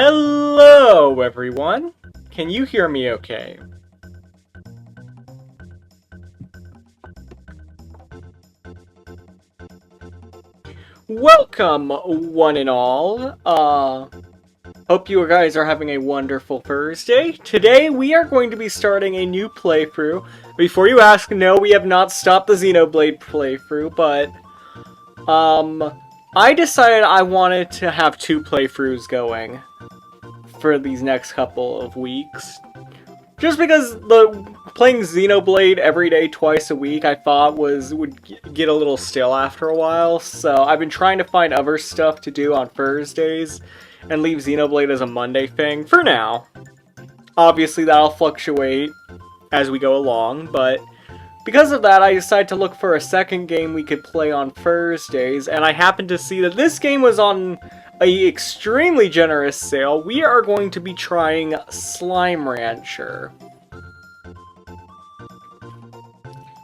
Hello, everyone. Can you hear me okay? Welcome, one and all. Hope you guys are having a wonderful Thursday. Today, we are going to be starting a new playthrough. Before you ask, no, we have not stopped the Xenoblade playthrough, but, I decided I wanted to have two playthroughs going for these next couple of weeks. Just because playing Xenoblade every day, twice a week, I thought would get a little stale after a while. So I've been trying to find other stuff to do on Thursdays and leave Xenoblade as a Monday thing for now. Obviously, that'll fluctuate as we go along, but because of that, I decided to look for a second game we could play on Thursdays, and I happened to see that this game was on a extremely generous sale. We are going to be trying Slime Rancher.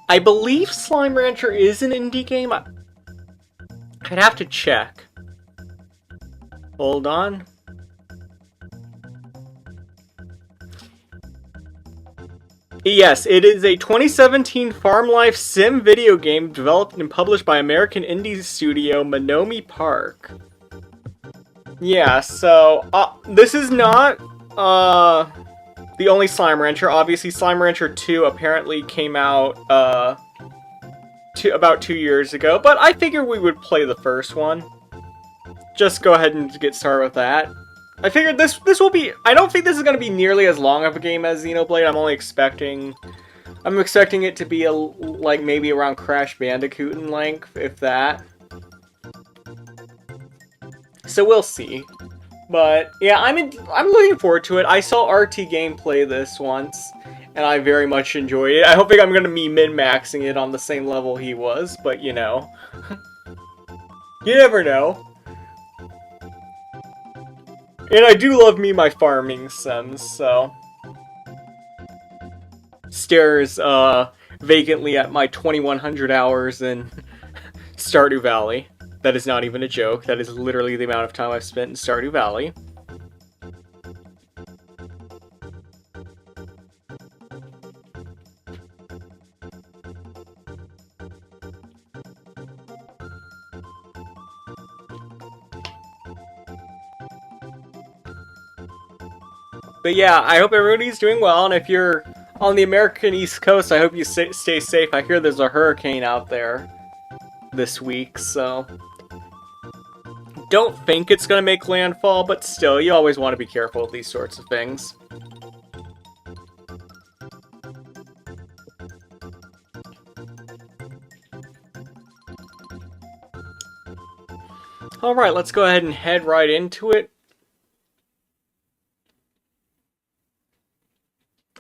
I believe Slime Rancher is an indie game. I'd have to check. Hold on. Yes, it is a 2017 farm life sim video game developed and published by American indie studio Monomi Park. Yeah, so, this is not, the only Slime Rancher. Obviously, Slime Rancher 2 apparently came out, about 2 years ago, but I figured we would play the first one. Just go ahead and get started with that. I figured this will be, I don't think this is going to be nearly as long of a game as Xenoblade. I'm expecting it to be, like, maybe around Crash Bandicoot in length, if that. So we'll see. But yeah, I'm looking forward to it. I saw RT gameplay this once, and I very much enjoyed it. I don't think I'm gonna be min-maxing it on the same level he was, but you know. You never know. And I do love me my farming sims, so. Stares vacantly at my 2100 hours in Stardew Valley. That is not even a joke. That is literally the amount of time I've spent in Stardew Valley. But yeah, I hope everybody's doing well, and if you're on the American East Coast, I hope you stay safe. I hear there's a hurricane out there this week, so don't think it's gonna make landfall, but still, you always want to be careful with these sorts of things. Alright, let's go ahead and head right into it.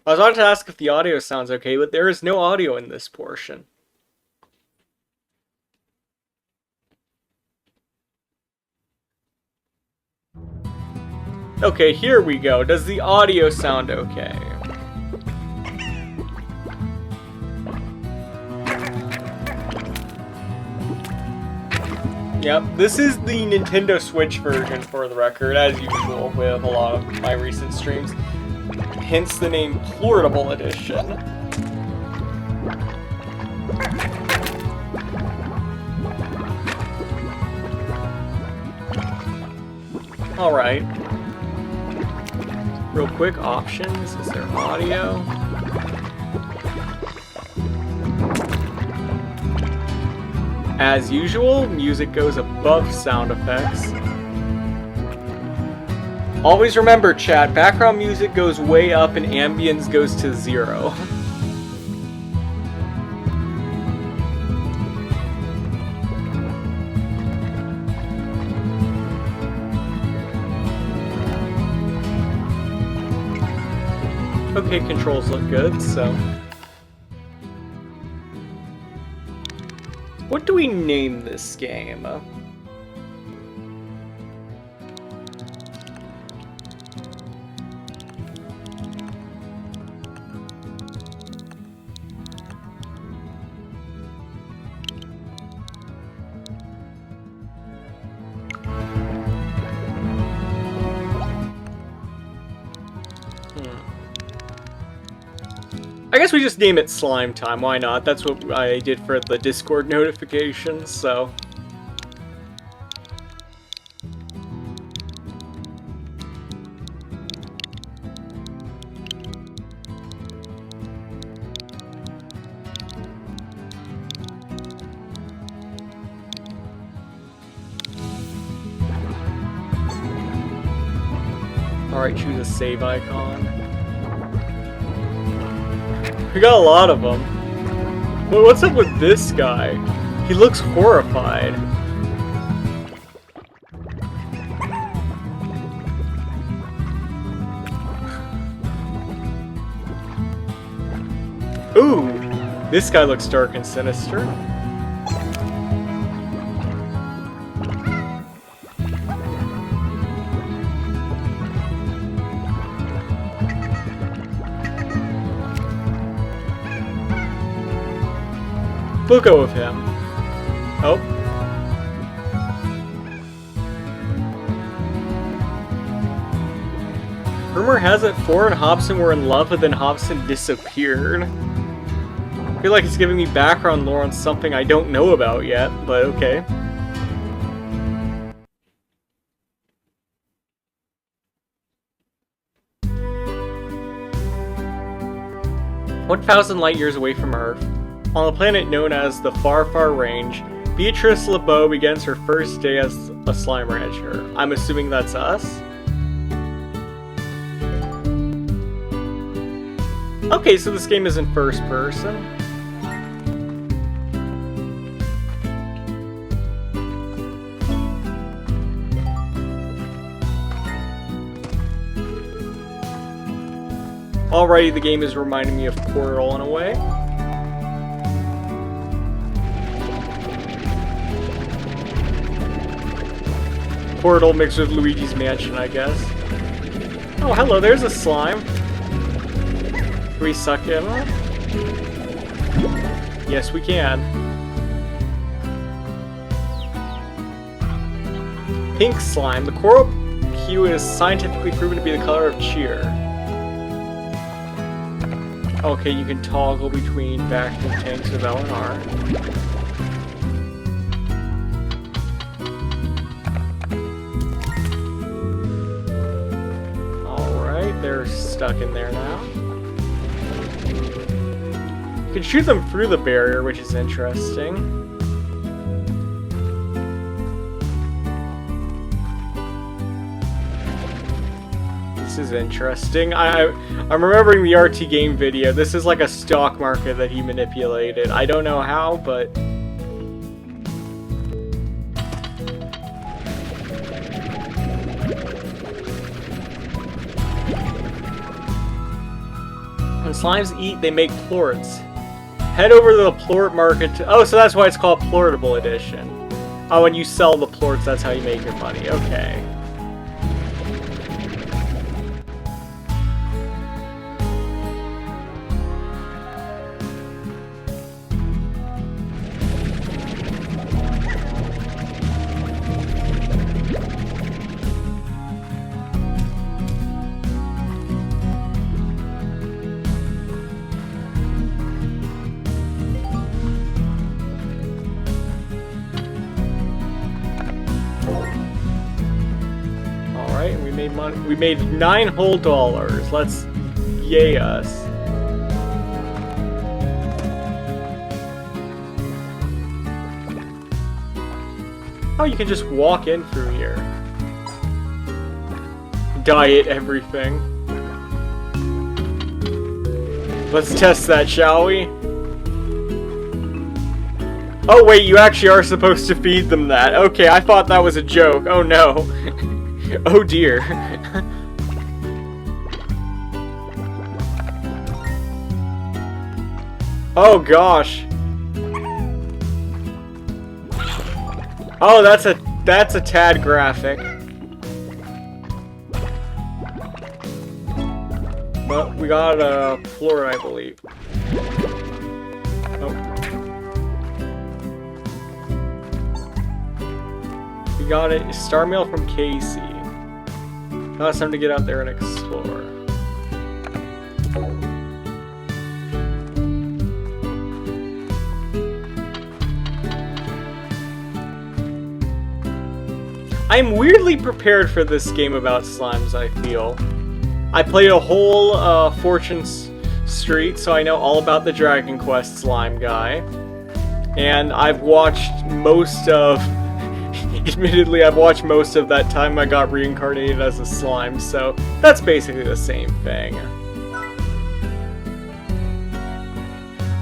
I was about to ask if the audio sounds okay, but there is no audio in this portion. Okay, here we go. Does the audio sound okay? Yep, this is the Nintendo Switch version for the record, as usual with a lot of my recent streams. Hence the name Plurtable Edition. Alright. Real quick, options. Is there audio? As usual, music goes above sound effects. Always remember, chat, background music goes way up and ambience goes to 0. Okay, controls look good, so. What do we name this game? I guess we just name it Slime Time, why not? That's what I did for the Discord notifications, so... Alright, choose a save icon. We got a lot of them. What's up with this guy? He looks horrified. Ooh! This guy looks dark and sinister. We'll go with him. Oh. Rumor has it Four and Hobson were in love, but then Hobson disappeared. I feel like it's giving me background lore on something I don't know about yet, but okay. 1,000 light years away from Earth, on a planet known as the Far Far Range, Beatrice LeBeau begins her first day as a slime rancher. I'm assuming that's us? Okay, so this game is in first person. Already the game is reminding me of Portal in a way. Portal mixed with Luigi's Mansion, I guess. Oh, hello, there's a slime. Can we suck him up? Yes, we can. Pink slime. The coral hue is scientifically proven to be the color of cheer. Okay, you can toggle between vacuum tanks of L and R. Alright, they're stuck in there now. You can shoot them through the barrier, which is interesting. This is interesting. I'm remembering the RT game video. This is like a stock market that he manipulated. I don't know how, but... When slimes eat, they make plorts. Head over to the plort market to... Oh, so that's why it's called Plortable Edition. Oh, when you sell the plorts, that's how you make your money. Okay. We made $9 whole. Let's yay us. Oh, you can just walk in through here. Diet everything. Let's test that, shall we? Oh wait, you actually are supposed to feed them that. Okay, I thought that was a joke. Oh no. Oh dear. Oh gosh. Oh, that's a tad graphic. But we got a floor, I believe. Oh. We got a star mail from Casey. Now it's time to get out there and explore. I'm weirdly prepared for this game about slimes, I feel. I played a whole Fortune Street, so I know all about the Dragon Quest slime guy. And I've watched most of... Admittedly, I've watched most of that time I got reincarnated as a slime, so that's basically the same thing.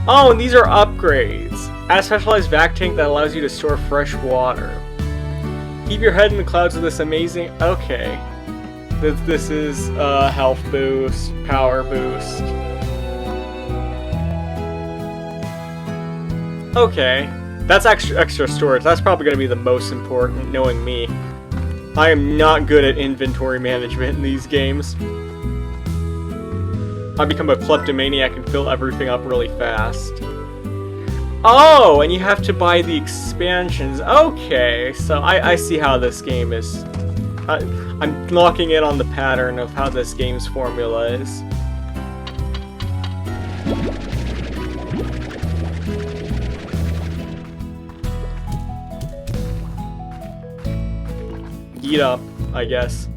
Oh, and these are upgrades. Add a specialized vac tank that allows you to store fresh water. Keep your head in the clouds with this amazing... Okay. This is health boost, power boost. Okay. That's extra storage. That's probably going to be the most important, knowing me. I am not good at inventory management in these games. I become a kleptomaniac and fill everything up really fast. Oh, and you have to buy the expansions. Okay, so I see how this game is. I'm locking in on the pattern of how this game's formula is. Eat up, I guess.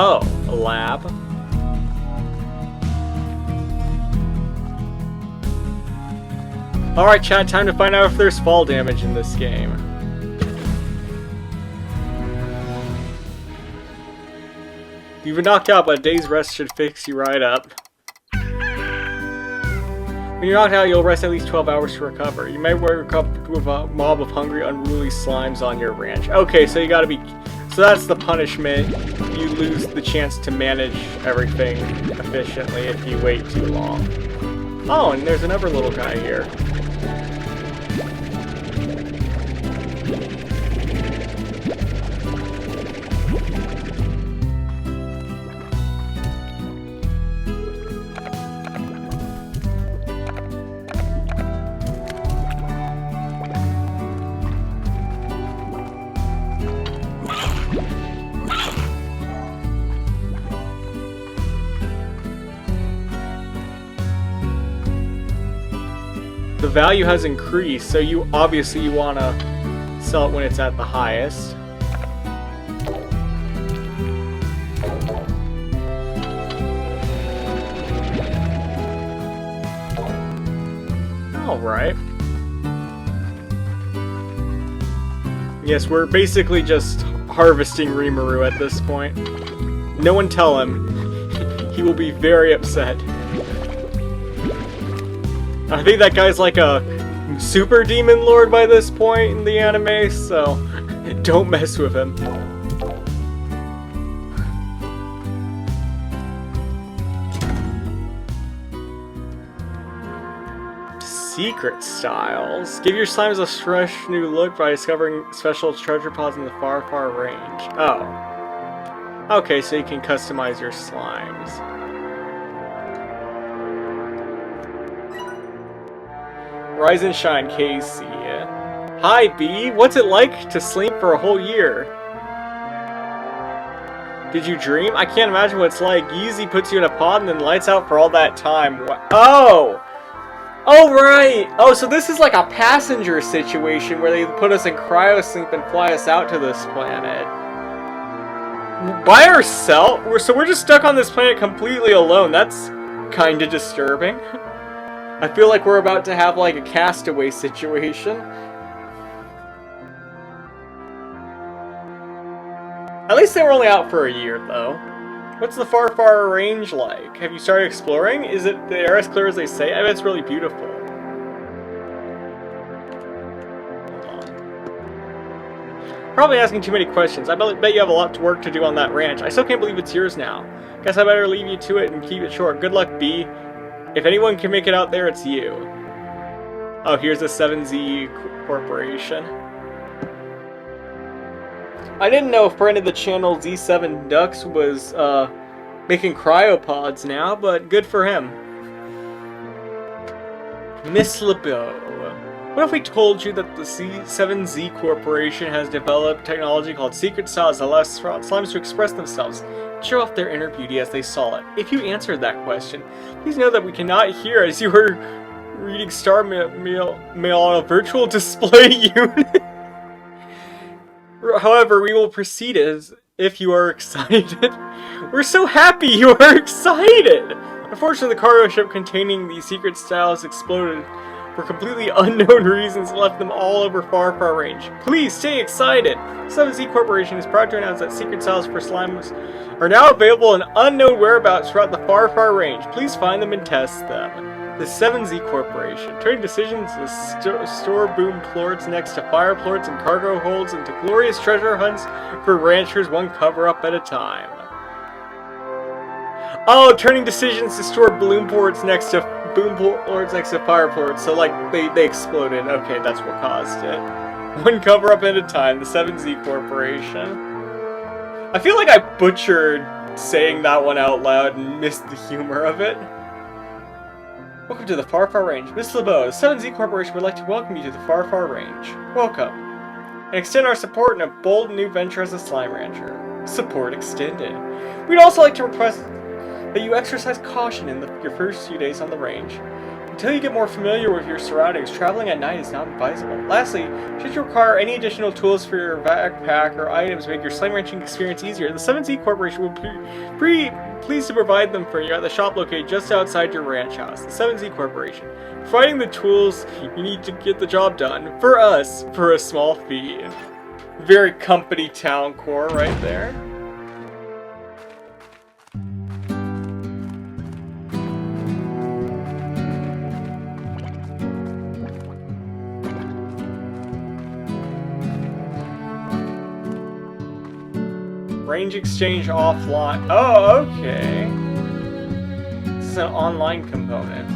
Oh, a lab. Alright chat, time to find out if there's fall damage in this game. You've been knocked out, but a day's rest should fix you right up. When you're knocked out, you'll rest at least 12 hours to recover. You may work up with a mob of hungry, unruly slimes on your ranch. Okay, so you gotta be... So that's the punishment. You lose the chance to manage everything efficiently if you wait too long. Oh, and there's another little guy here. The value has increased, so you obviously want to sell it when it's at the highest. Alright. Yes, we're basically just harvesting Rimuru at this point. No one tell him. He will be very upset. I think that guy's like a super demon lord by this point in the anime, so don't mess with him. Secret styles. Give your slimes a fresh new look by discovering special treasure pods in the far, far range. Oh. Okay, so you can customize your slimes. Rise and shine, Casey. Hi, B. What's it like to sleep for a whole year? Did you dream? I can't imagine what it's like. Yeezy puts you in a pod and then lights out for all that time. Oh! Oh, right! Oh, so this is like a passenger situation where they put us in cryosleep and fly us out to this planet. By ourselves? So we're just stuck on this planet completely alone. That's kinda disturbing. I feel like we're about to have like a castaway situation. At least they were only out for a year, though. What's the far, far range like? Have you started exploring? Is it the air as clear as they say? I bet it's really beautiful. Hold on. Probably asking too many questions. I bet you have a lot of work to do on that ranch. I still can't believe it's yours now. Guess I better leave you to it and keep it short. Good luck, B. If anyone can make it out there, it's you. Oh, here's the 7Z Corporation. I didn't know a friend of the channel, Z7 Ducks, was making cryopods now, but good for him. Miss LeBeau. What if we told you that the C7Z Corporation has developed technology called Secret Styles that allows slimes to express themselves, show off their inner beauty as they saw it? If you answered that question, please know that we cannot hear as you were reading Star Mail on a virtual display unit. However, we will proceed as if you are excited. We're so happy you are excited! Unfortunately, the cargo ship containing the secret styles exploded for completely unknown reasons and left them all over Far Range. Please stay excited! 7Z Corporation is proud to announce that secret styles for slimes are now available in unknown whereabouts throughout the Far Range. Please find them and test them. The 7Z Corporation, turning decisions to store boom plorts next to fire plorts and cargo holds into glorious treasure hunts for ranchers one cover-up at a time. Oh, turning decisions to store boom plorts next to fire plorts, so like they exploded. Okay, that's what caused it. One cover-up at a time, the 7Z Corporation. I feel like I butchered saying that one out loud and missed the humor of it. Welcome to the Far Range. Miss LeBeau, the 7Z Corporation would like to welcome you to the Far Range. Welcome. And extend our support in a bold new venture as a slime rancher. Support extended. We'd also like to request that you exercise caution in your first few days on the range. Until you get more familiar with your surroundings, traveling at night is not advisable. Lastly, should you require any additional tools for your backpack or items to make your slime ranching experience easier, the 7Z Corporation will be pleased to provide them for you at the shop located just outside your ranch house. The 7Z Corporation, providing the tools you need to get the job done, for us, for a small fee. Very company town core right there. Range exchange offline. Oh, okay. This is an online component.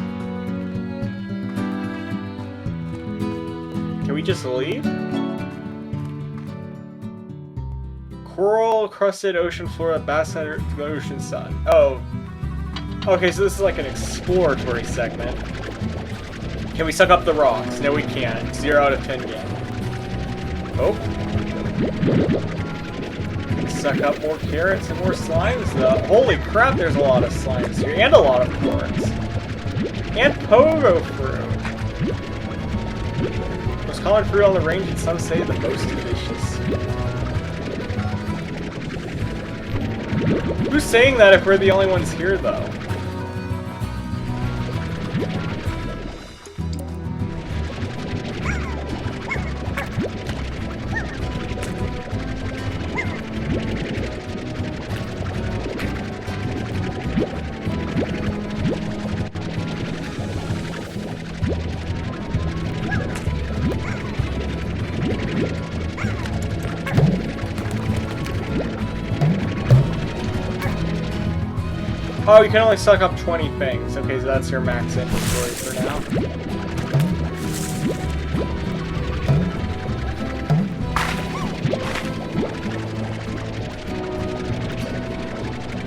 Can we just leave? Coral crusted ocean floor at bass center to the ocean sun. Oh. Okay, so this is like an exploratory segment. Can we suck up the rocks? No, we can't. 0 out of 10 game. Oh. Suck up more carrots and more slimes though. Holy crap, there's a lot of slimes here. And a lot of plorts. And pogo fruit. Most common fruit on the range, and some say the most delicious. Who's saying that if we're the only ones here though? Oh, you can only suck up 20 things. Okay, so that's your max inventory for now.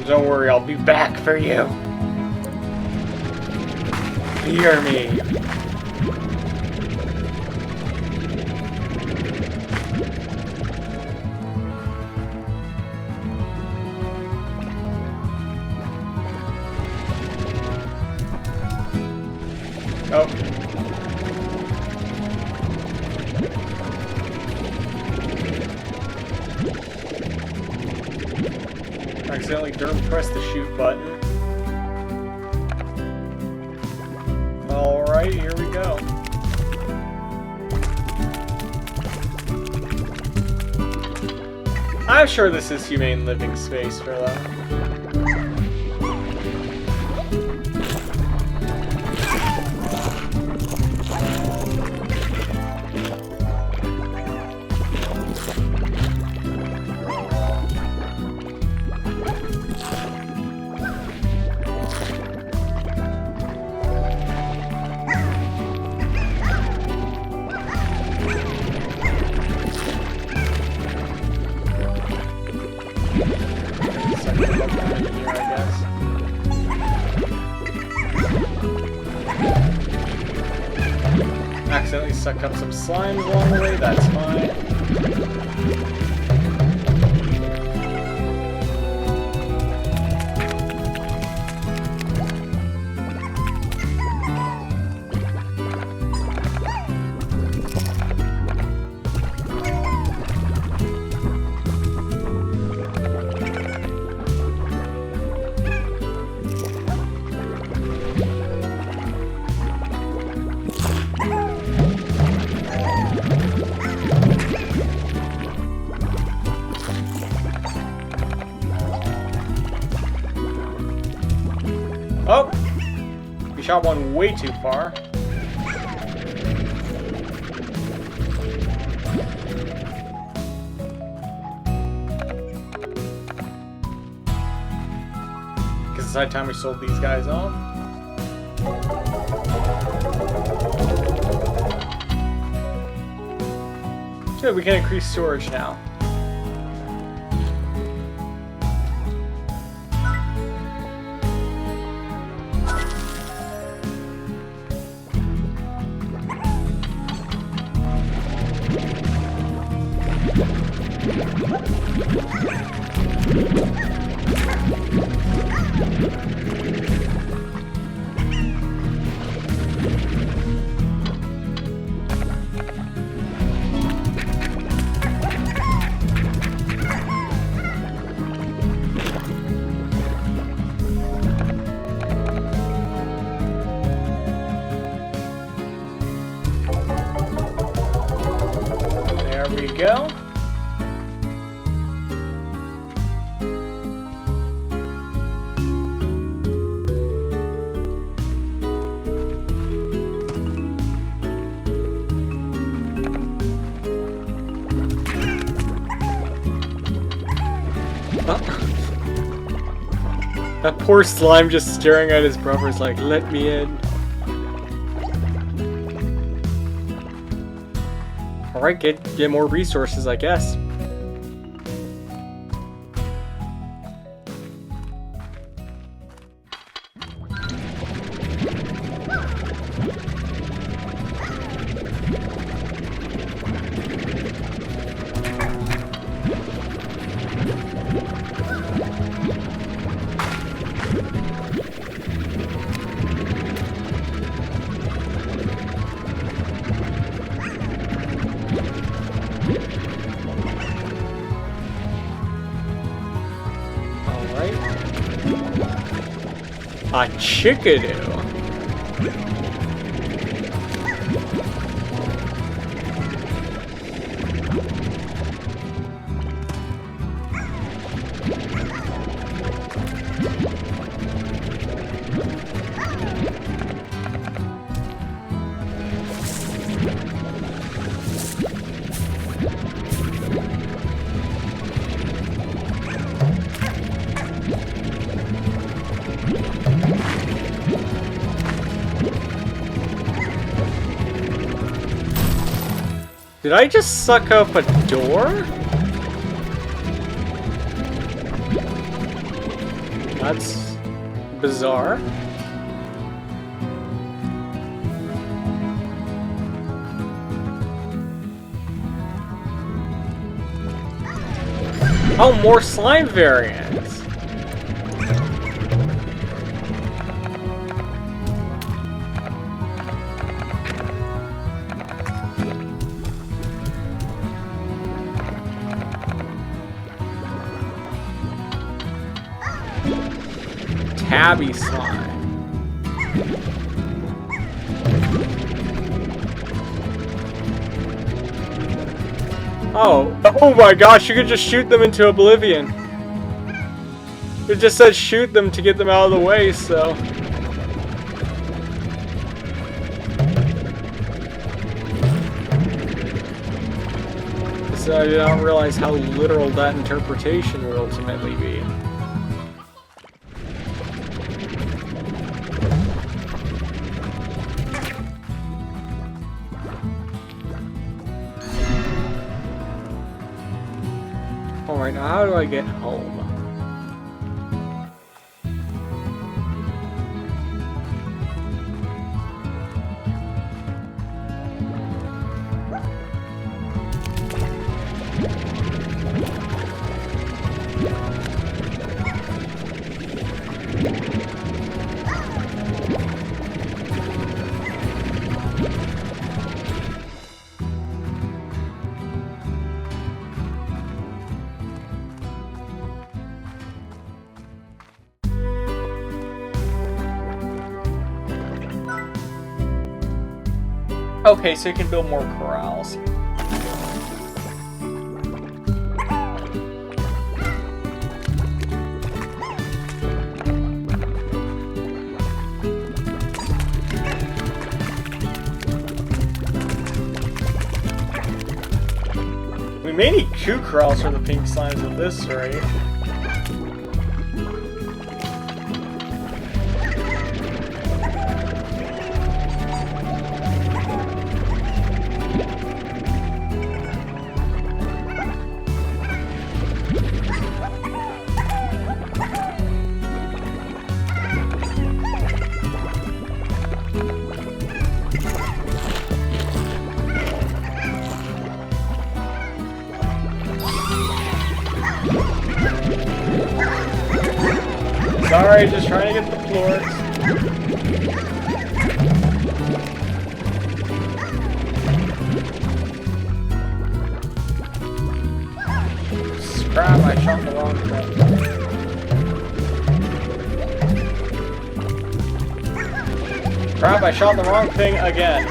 Don't worry, I'll be back for you. Hear me. Oh. Accidentally pressed the shoot button. Alright, here we go. I'm sure this is humane living space for them. suck up some slimes along the way, that's fine. Oh! We shot one way too far. Guess it's high time we sold these guys off. Good, we can increase storage now. There we go. That poor slime just staring at his brothers like, let me in. Alright, get more resources, I guess. A chickadoo. Did I just suck up a door? That's bizarre. Oh, more slime variants. Tabby slime. Oh my gosh, you could just shoot them into oblivion. It just says shoot them to get them out of the way, so. So I did not realize how literal that interpretation would ultimately be. Alright, now how do I get home? Okay, so you can build more corrals. We may need 2 corrals for the pink slimes at this rate. Sorry, just trying to get the plorts. Crap, I shot the wrong thing. Crap, I shot the wrong thing again.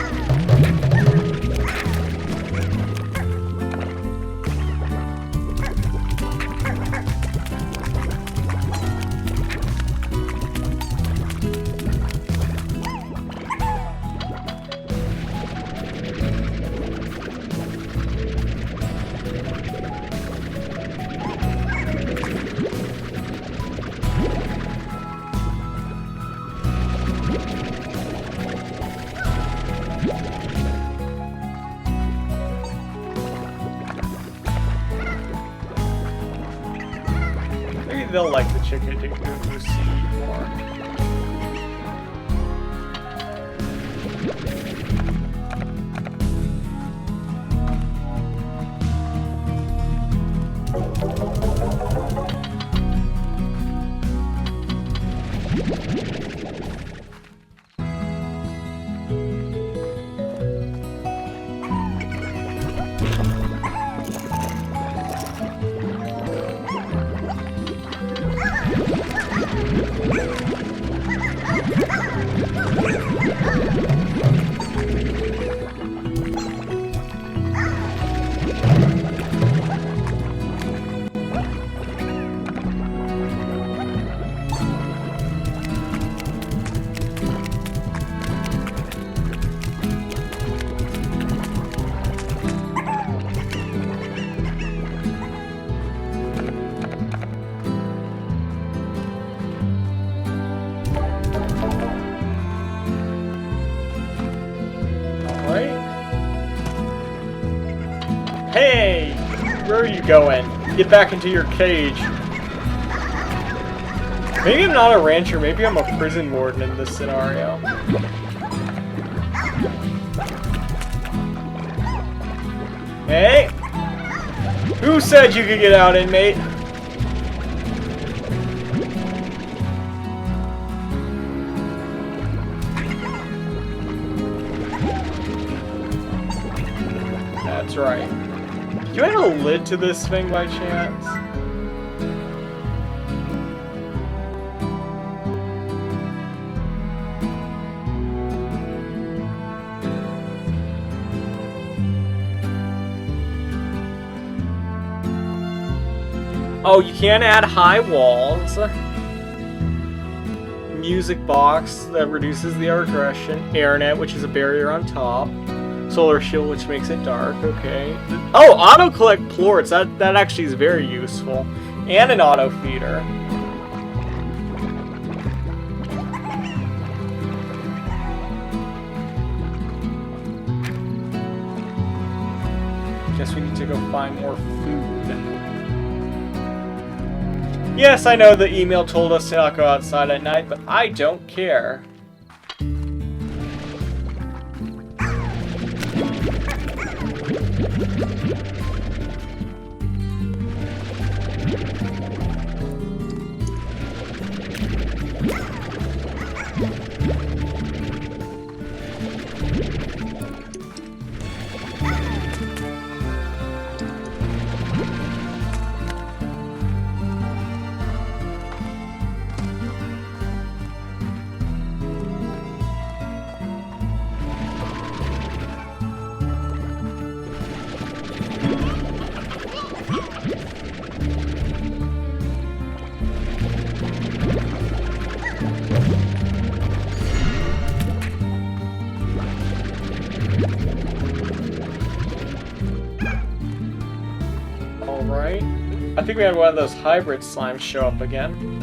Maybe they'll like the chicken to seed more. Hey! Where are you going? Get back into your cage. Maybe I'm not a rancher, maybe I'm a prison warden in this scenario. Hey! Who said you could get out, inmate? That's right. Do you have a lid to this thing by chance? Oh, you can add high walls. Music box that reduces the aggression. Airnet, which is a barrier on top. Solar shield, which makes it dark. Okay. Oh, auto collect plorts. That actually is very useful. And an auto feeder. Guess we need to go find more food. Yes, I know the email told us to not go outside at night, but I don't care. Alright. I think we had one of those hybrid slimes show up again.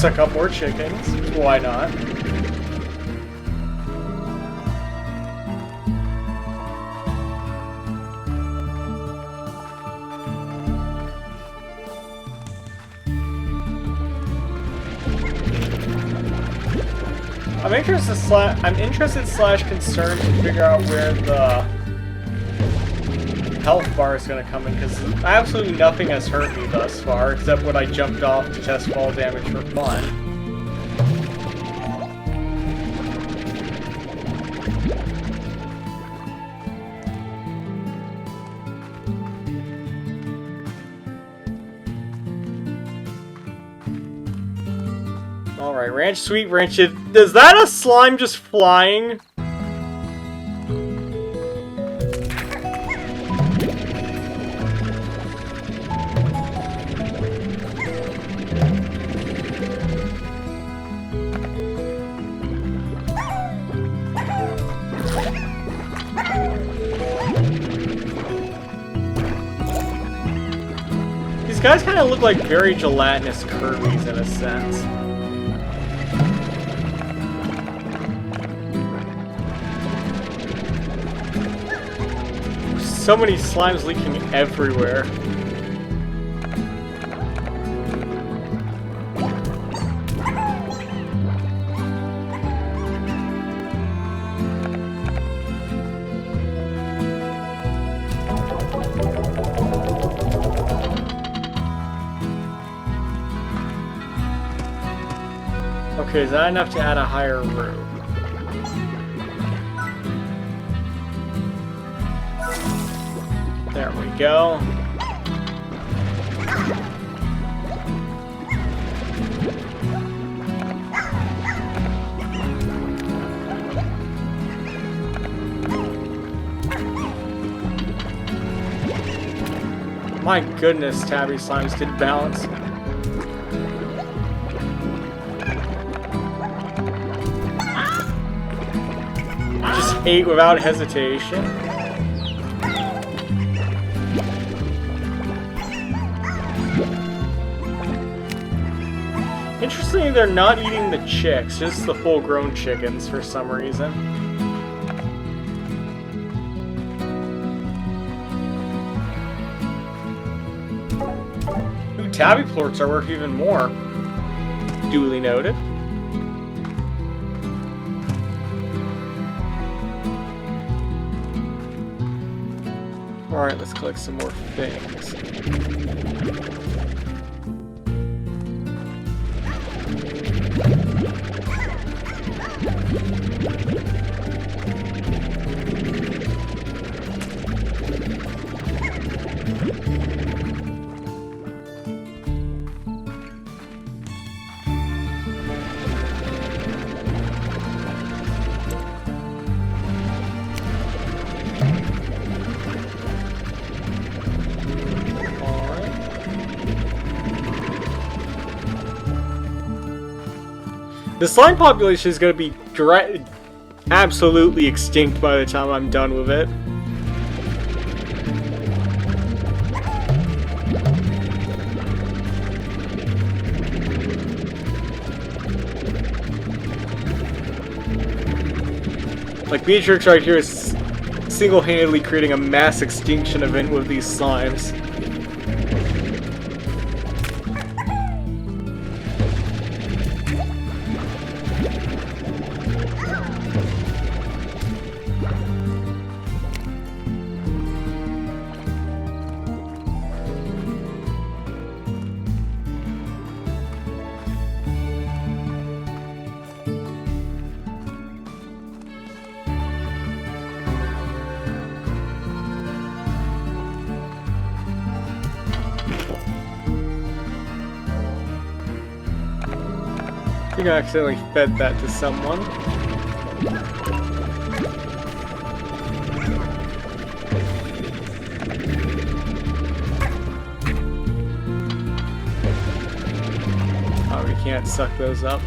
Suck up more chickens. Why not? I'm interested slash concerned to figure out where the health bar is going to come in, because absolutely nothing has hurt me thus far, except when I jumped off to test fall damage for fun. Alright, Ranch Sweet Ranch. Is that a slime just flying? These guys kind of look like very gelatinous Kirby's in a sense. So many slimes leaking everywhere. Okay, is that enough to add a higher room? There we go. My goodness, Tabby Slimes did balance. Just ate without hesitation. Interestingly, they're not eating the chicks, just the full-grown chickens for some reason. Ooh, tabby plorts are worth even more. Duly noted. Alright, let's collect some more things. The slime population is going to be absolutely extinct by the time I'm done with it. Like, Beatrix right here is single-handedly creating a mass extinction event with these slimes. think I accidentally fed that to someone. Oh, we can't suck those up.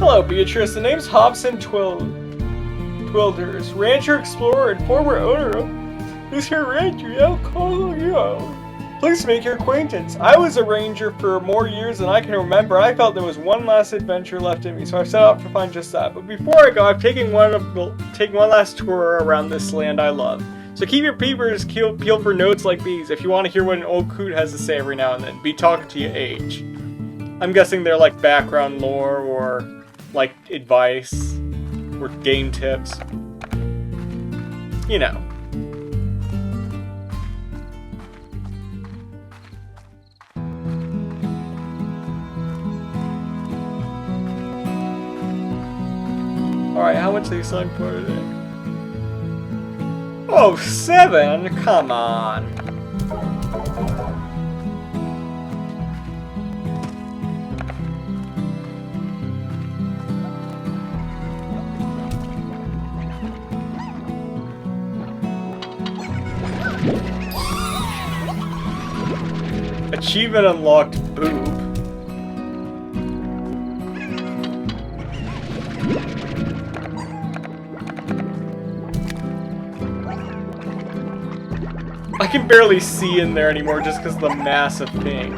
Hello, Beatrice. The name's Hobson Twilders, rancher, explorer, and former owner of this here rancher, El Colorado. Pleased to make your acquaintance. I was a ranger for more years than I can remember. I felt there was one last adventure left in me, so I set out to find just that. But before I go, I'm taking one last tour around this land I love. So keep your peepers peeled for notes like these if you want to hear what an old coot has to say every now and then. Be talking to your age. I'm guessing they're like background lore or like advice or game tips. You know. Alright, how much they signed for today? Oh, 7? Come on. Achievement unlocked, boob. I can barely see in there anymore just because of the massive ping.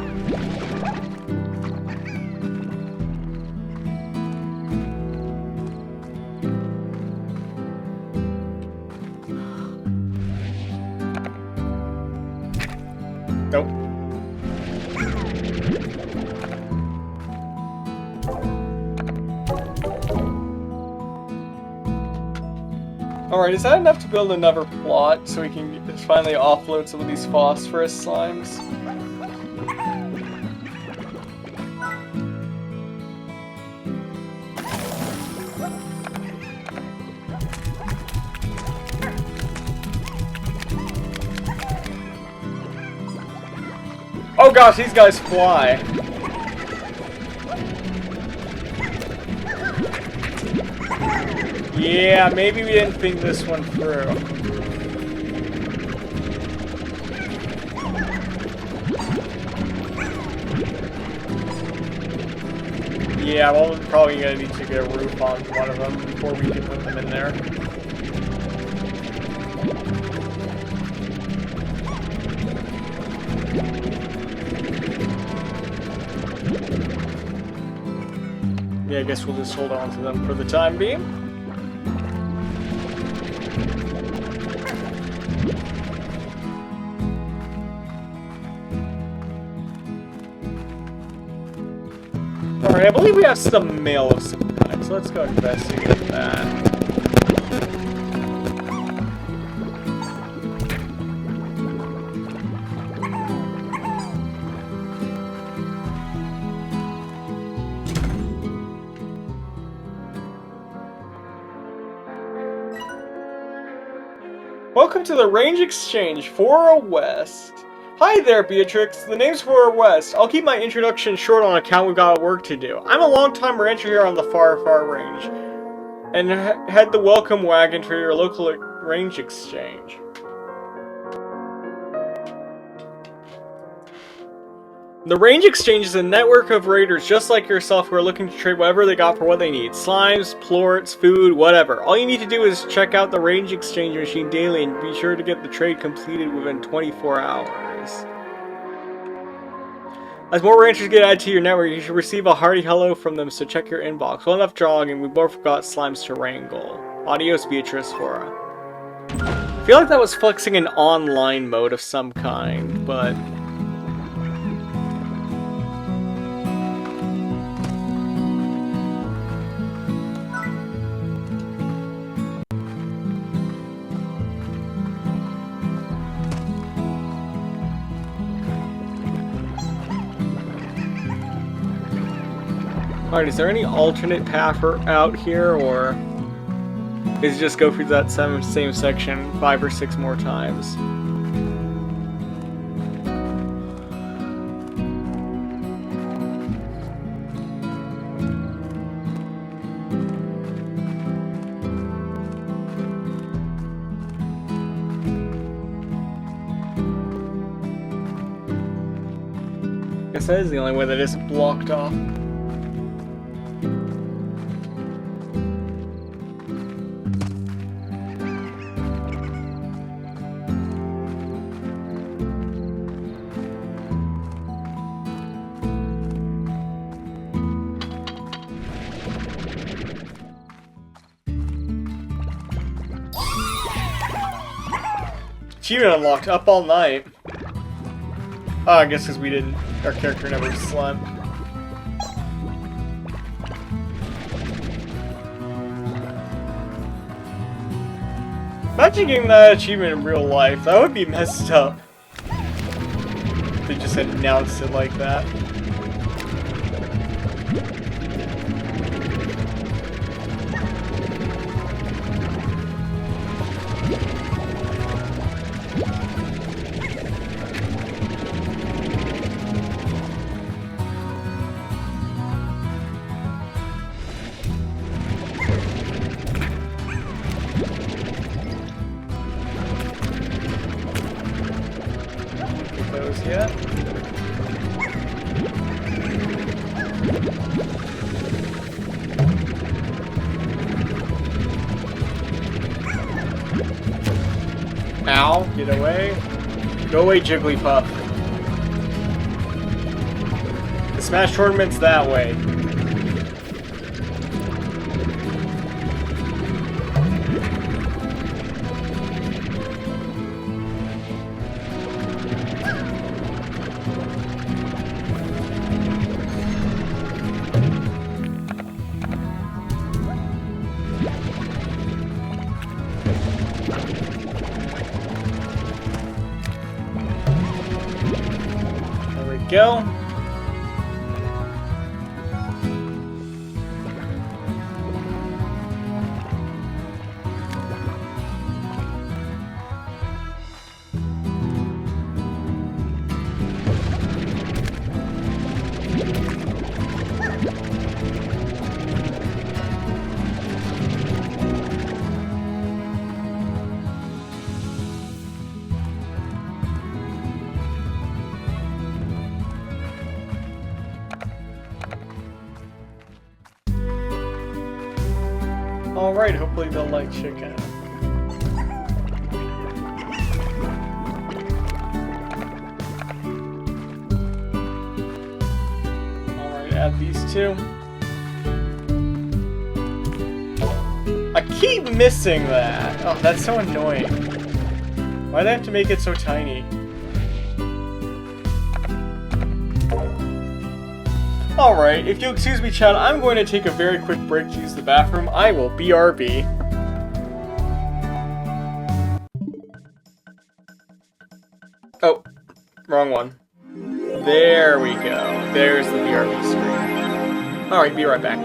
Nope. Alright, is that enough to build another plot so we can finally offload some of these phosphorus slimes? Oh gosh, these guys fly! Yeah, maybe we didn't think this one through. Yeah, well, we're probably gonna need to get a roof on one of them before we can put them in there. Yeah, I guess we'll just hold on to them for the time being. Alright, I believe we have some mail of some kind, so let's go investigate that. Welcome to the Range Exchange, Fora West. Hi there, Beatrix. The name's Fora West. I'll keep my introduction short on account we've got work to do. I'm a long-time rancher here on the Far Range, and head the welcome wagon for your local Range Exchange. The Range Exchange is a network of raiders just like yourself who are looking to trade whatever they got for what they need. Slimes, plorts, food, whatever. All you need to do is check out the Range Exchange machine daily and be sure to get the trade completed within 24 hours. As more ranchers get added to your network, you should receive a hearty hello from them, so check your inbox. Well enough jogging, we both got slimes to wrangle. Adios, Beatrice Fora. I feel like that was flexing an online mode of some kind, but... Alright, is there any alternate path out here, or is it just go through that same section 5 or 6 more times? guess that is the only way that isn't blocked off. Achievement unlocked, up all night. Oh, I guess because we didn't, our character never slept. Imagine getting that achievement in real life, that would be messed up. They just had announced it like that. Yet. Ow, get away. Go away, Jigglypuff. The Smash Tournament's that way. Go. Alright, hopefully they'll like chicken. Alright, add these two. I keep missing that! Oh, that's so annoying. Why'd they have to make it so tiny? Alright, if you'll excuse me, chat, I'm going to take a very quick break to use the bathroom. I will BRB. Oh, wrong one. There we go. There's the BRB screen. Alright, be right back.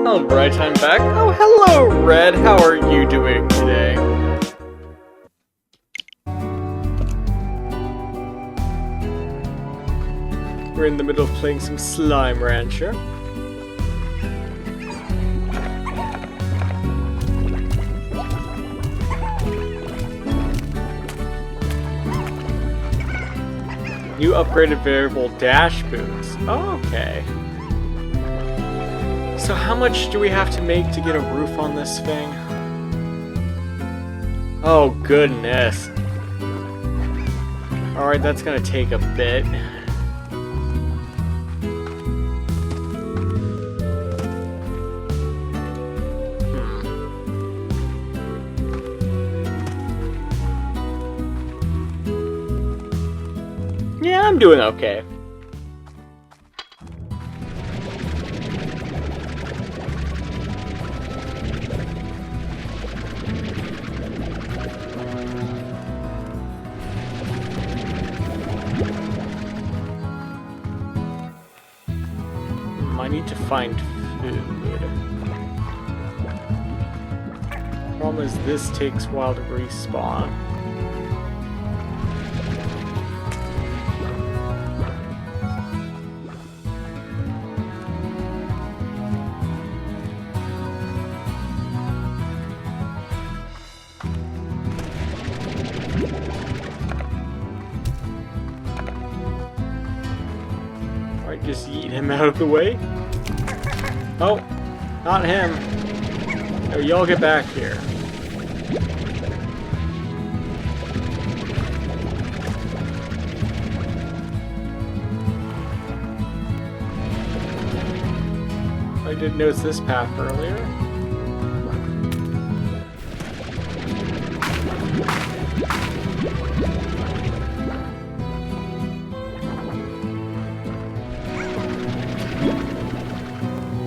Alright, I'm back. Oh, hello, Red. How are you doing today? We're in the middle of playing some Slime Rancher. New upgraded variable dash boots. Oh, okay. So how much do we have to make to get a roof on this thing? Oh, goodness. Alright, that's gonna take a bit. Yeah, I'm doing okay. I need to find food. Problem is, this takes a while to respawn. Alright, just yeet him out of the way. Oh, not him. No, y'all get back here. I didn't notice this path earlier.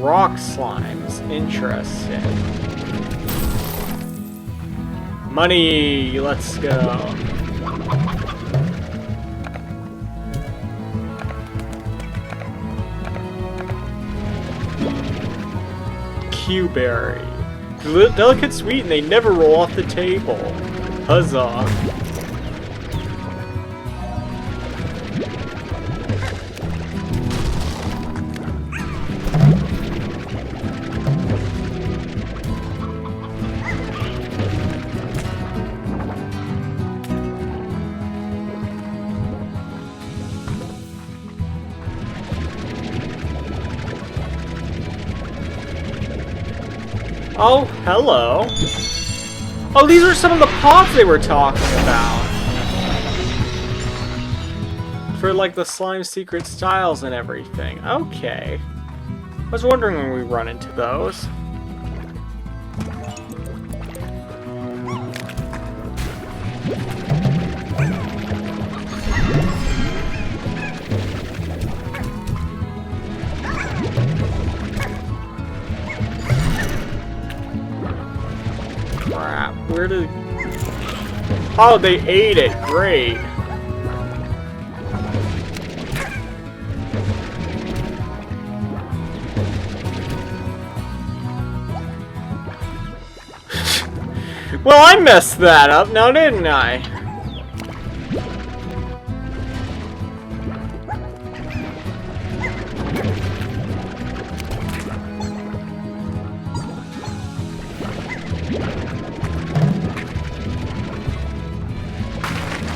Rock slimes, interesting. Money, let's go. Q-berry. Delicate sweet and they never roll off the table. Huzzah. Oh, hello. Oh, these are some of the pods they were talking about. For, like, the slime secret styles and everything. Okay. I was wondering when we run into those. Crap, where did... Oh, they ate it, great. Well, I messed that up now, didn't I?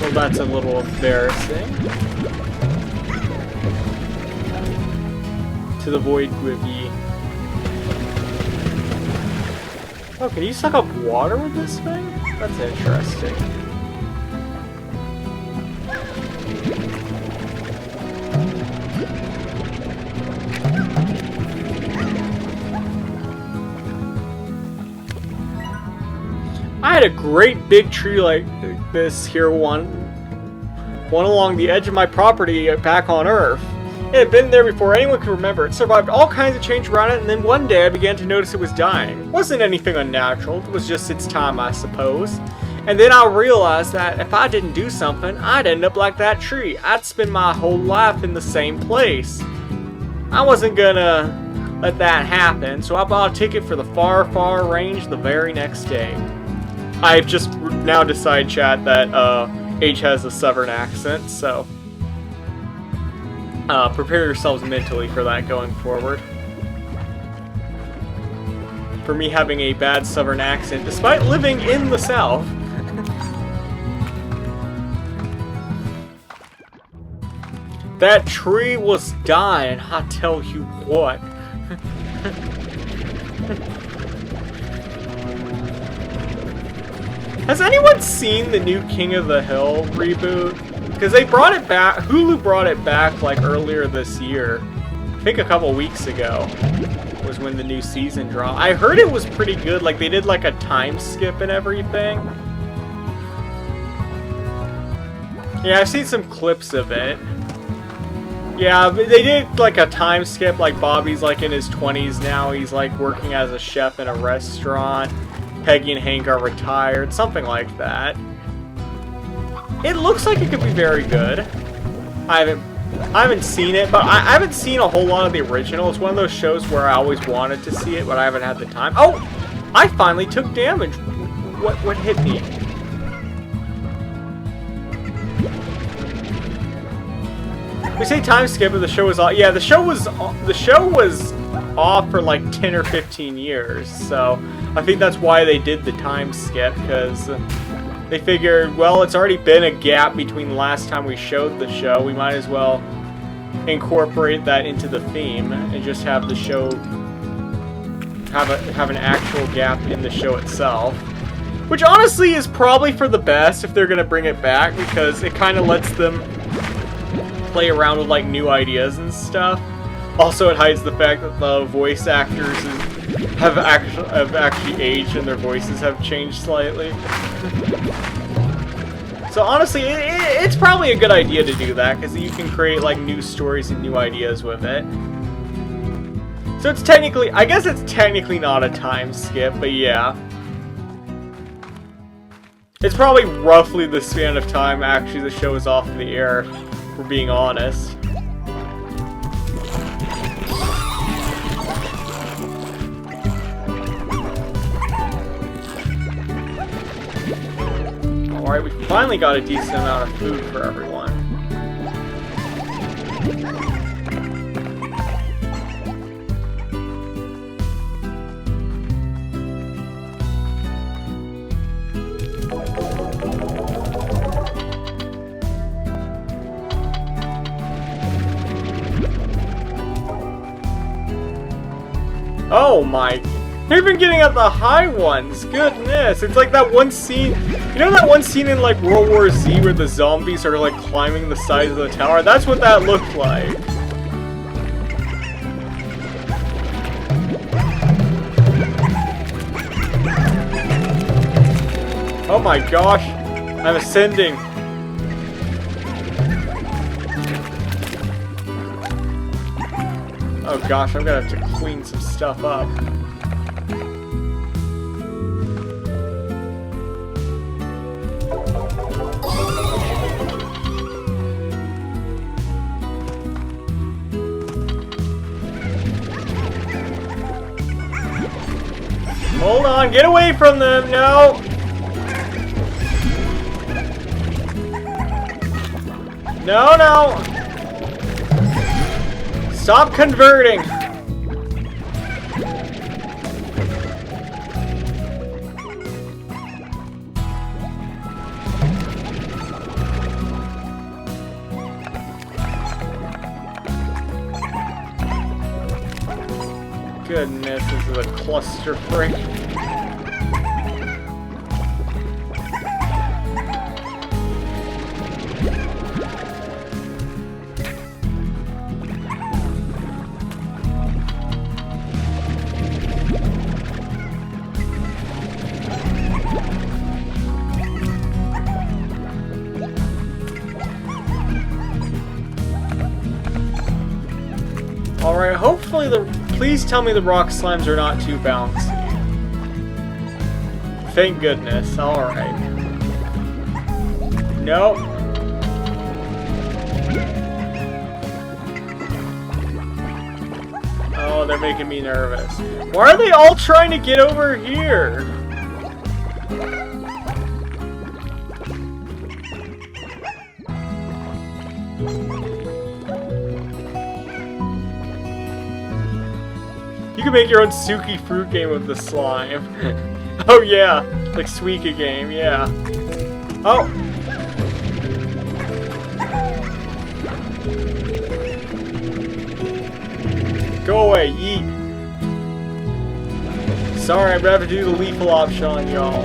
Well, that's a little embarrassing. To the void, Gwibby. Oh, can you suck up water with this thing? That's interesting. I had a great big tree like this here one along the edge of my property back on Earth. It had been there before anyone could remember. It survived all kinds of change around it, and then one day I began to notice it was dying. It wasn't anything unnatural, it was just its time, I suppose. And then I realized that if I didn't do something, I'd end up like that tree. I'd spend my whole life in the same place. I wasn't gonna let that happen, so I bought a ticket for the far, far range the very next day. I've just now decided, chat, that H has a Southern accent, so prepare yourselves mentally for that going forward. For me having a bad Southern accent, despite living in the South. That tree was dying, I tell you what. Has anyone seen the new King of the Hill reboot? Because they brought it back, Hulu brought it back like earlier this year. I think a couple weeks ago was when the new season dropped. I heard it was pretty good, like they did like a time skip and everything. Yeah, I've seen some clips of it. Yeah, they did like a time skip, like Bobby's like in his 20s now, he's like working as a chef in a restaurant. Peggy and Hank are retired, something like that. It looks like it could be very good. I haven't seen it, but I haven't seen a whole lot of the original. It's one of those shows where I always wanted to see it, but I haven't had the time. Oh! I finally took damage. What hit me? We say time skip, but the show was off. Yeah, the show was off for like 10 or 15 years, so I think that's why they did the time skip, because they figured, well, it's already been a gap between the last time we showed the show. We might as well incorporate that into the theme and just have the show have an actual gap in the show itself. Which honestly is probably for the best if they're gonna bring it back, because it kind of lets them play around with like new ideas and stuff. Also, it hides the fact that the voice actors have actually aged and their voices have changed slightly. So honestly, it's probably a good idea to do that, because you can create like new stories and new ideas with it. So it's technically, I guess it's technically not a time skip, but yeah. It's probably roughly the span of time actually the show is off the air, if we're being honest. Alright, we finally got a decent amount of food for everyone. Oh my... They've been getting at the high ones! Goodness! It's like that one scene... You know that one scene in like World War Z where the zombies are like climbing the sides of the tower? That's what that looked like. Oh my gosh! I'm ascending! Oh gosh, I'm gonna have to clean some stuff up. Hold on, get away from them, no! No, no! Stop converting! Goodness, this is a cluster freak. Alright, hopefully please tell me the rock slimes are not too bouncy. Thank goodness, alright. Nope. Oh, they're making me nervous. Why are they all trying to get over here? You can make your own Suki fruit game of the slime. Oh yeah, like Suika game, yeah. Oh! Go away, yeet. Sorry, I'd rather do the lethal option on y'all.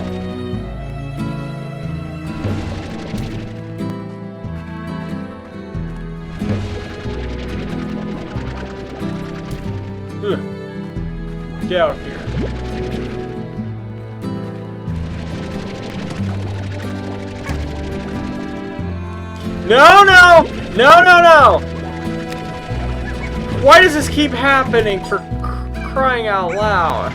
Get out of here. No, no! No, no, no! Why does this keep happening, for crying out loud?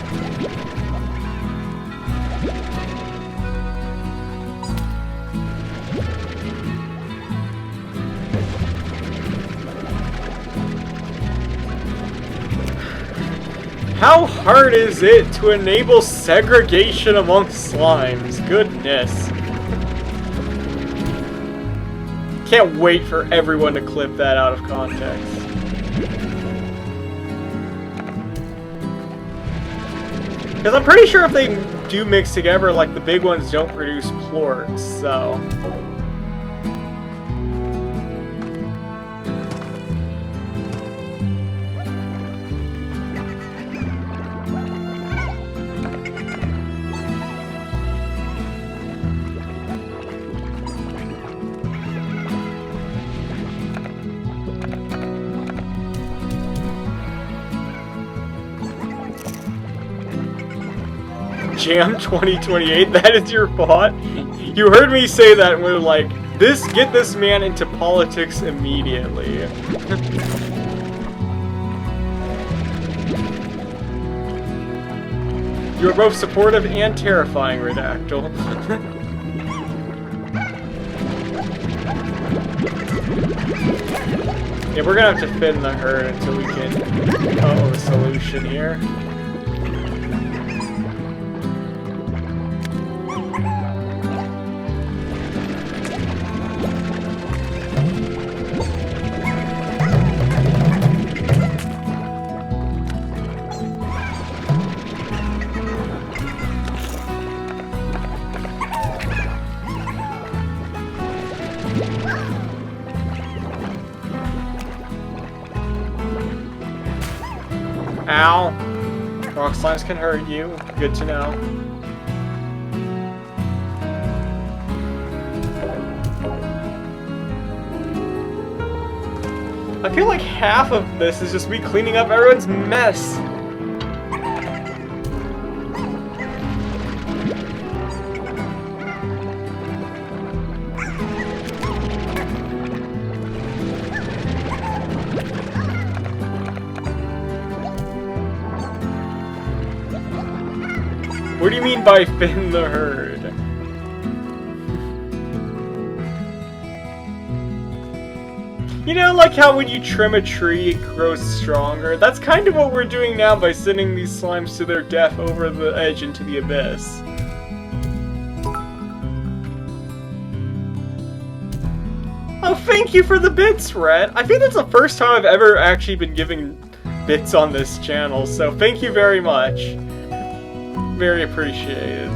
How hard is it to enable segregation among slimes? Goodness. Can't wait for everyone to clip that out of context. Because I'm pretty sure if they do mix together, like, the big ones don't produce plorts, so... Jam 2028, that is your thought? You heard me say that and we're like, get this man into politics immediately. You're both supportive and terrifying, Redactyl. Yeah, we're gonna have to thin the herd until we can come up with a solution here. Ow! Rock slimes can hurt you. Good to know. I feel like half of this is just me cleaning up everyone's mess. What do you mean by thin the herd? You know, like how when you trim a tree, it grows stronger? That's kind of what we're doing now by sending these slimes to their death over the edge into the abyss. Oh, thank you for the bits, Rhett! I think that's the first time I've ever actually been giving bits on this channel, so thank you very much. Very appreciated.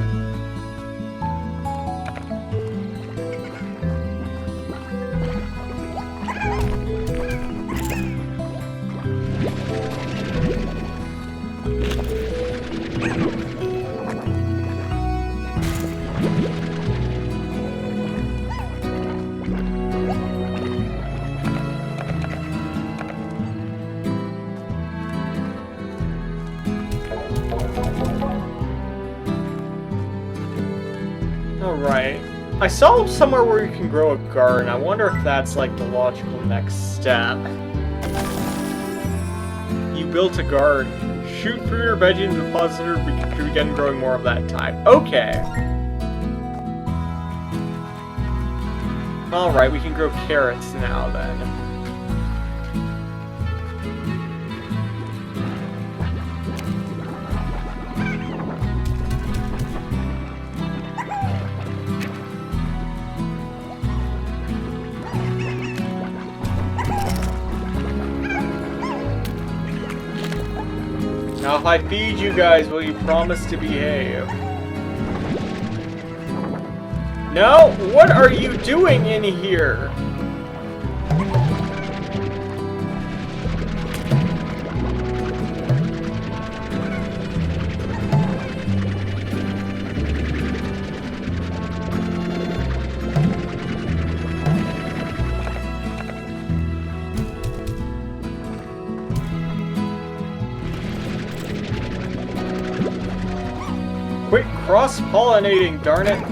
Alright. I saw somewhere where you can grow a garden. I wonder if that's like the logical next step. You built a garden. Shoot fruit or veggie into the depositor to begin growing more of that type. Okay. Alright, we can grow carrots now then. Now if I feed you guys, will you promise to behave? No? What are you doing in here? Quit cross-pollinating, darn it.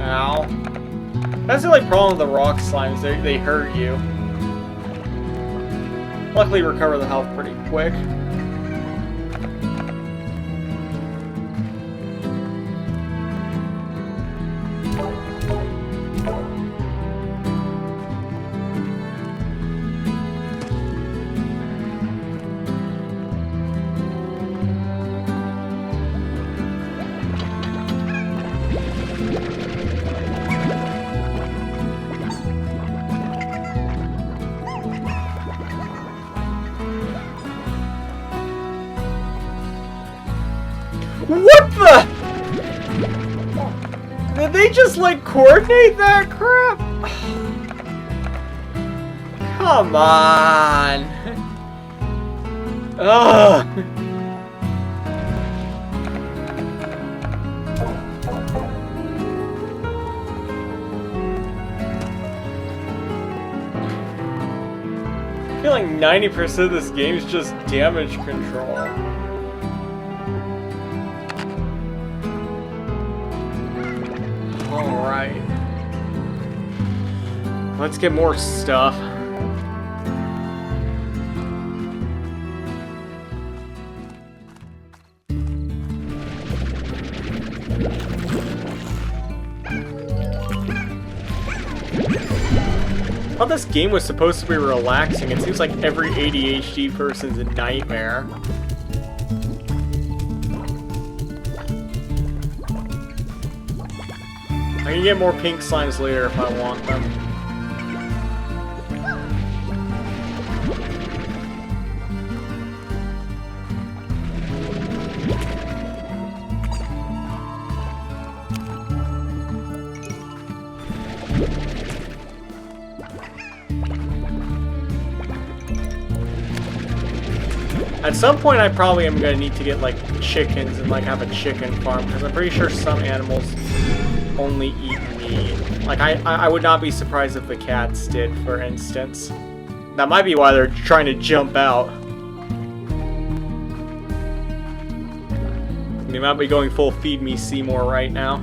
Ow. That's the only problem with the rock slimes, they hurt you. Luckily recover the health pretty quick. What the? Did they just like coordinate that crap? Come on. Ugh. I feel like 90% of this game is just damage control. Alright. Let's get more stuff. I thought this game was supposed to be relaxing. It seems like every ADHD person's a nightmare. I can get more pink slimes later if I want them. At some point I probably am going to need to get like chickens and like have a chicken farm, because I'm pretty sure some animals only eat meat. Like I would not be surprised if the cats did, for instance. That might be why they're trying to jump out. They might be going full feed me Seymour right now.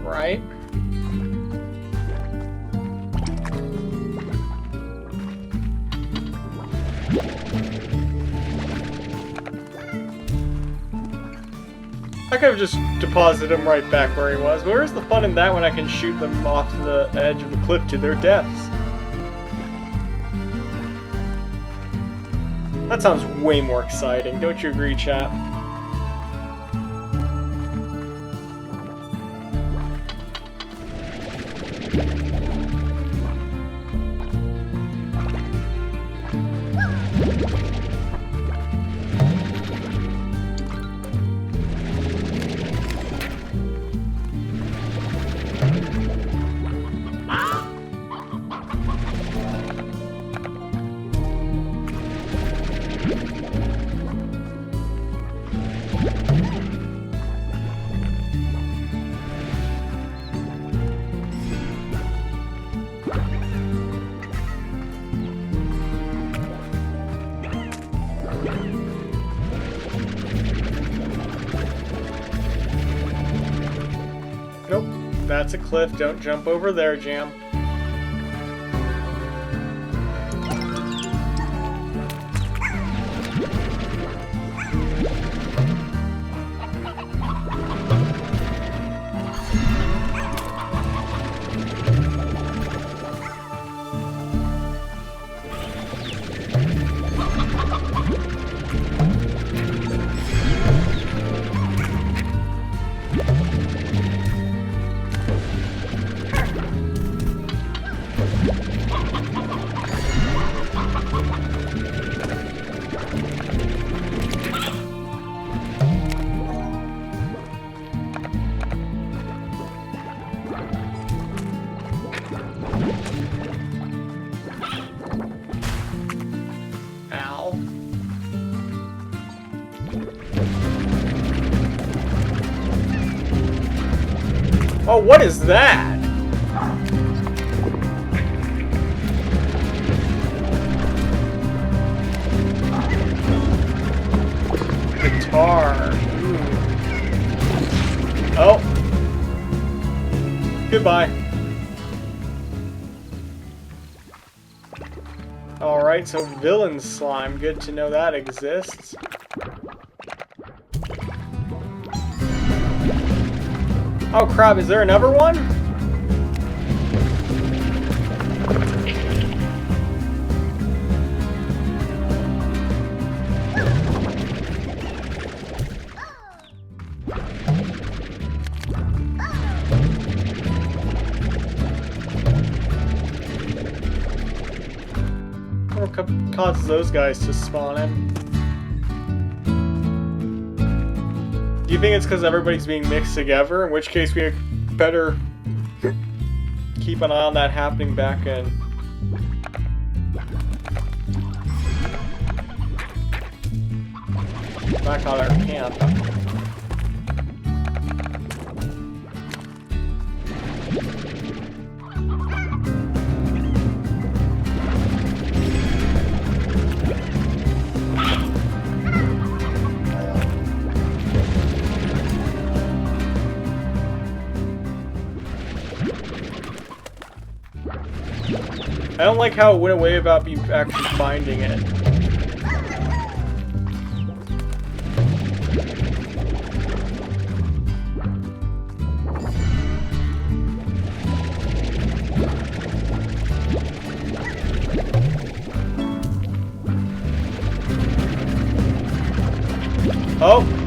Right? I could have just deposited him right back where he was, but where's the fun in that when I can shoot them off the edge of the cliff to their deaths? That sounds way more exciting, don't you agree, chat? That's a cliff. Don't jump over there, Jam. Oh, what is that? Guitar. Ooh. Oh. Goodbye. Alright, so villain slime. Good to know that exists. Oh crap, is there another one? What causes those guys to spawn in? Do you think it's because everybody's being mixed together? In which case we better keep an eye on that happening back in. Back on our camp. I don't like how it went away about me actually finding it. Oh!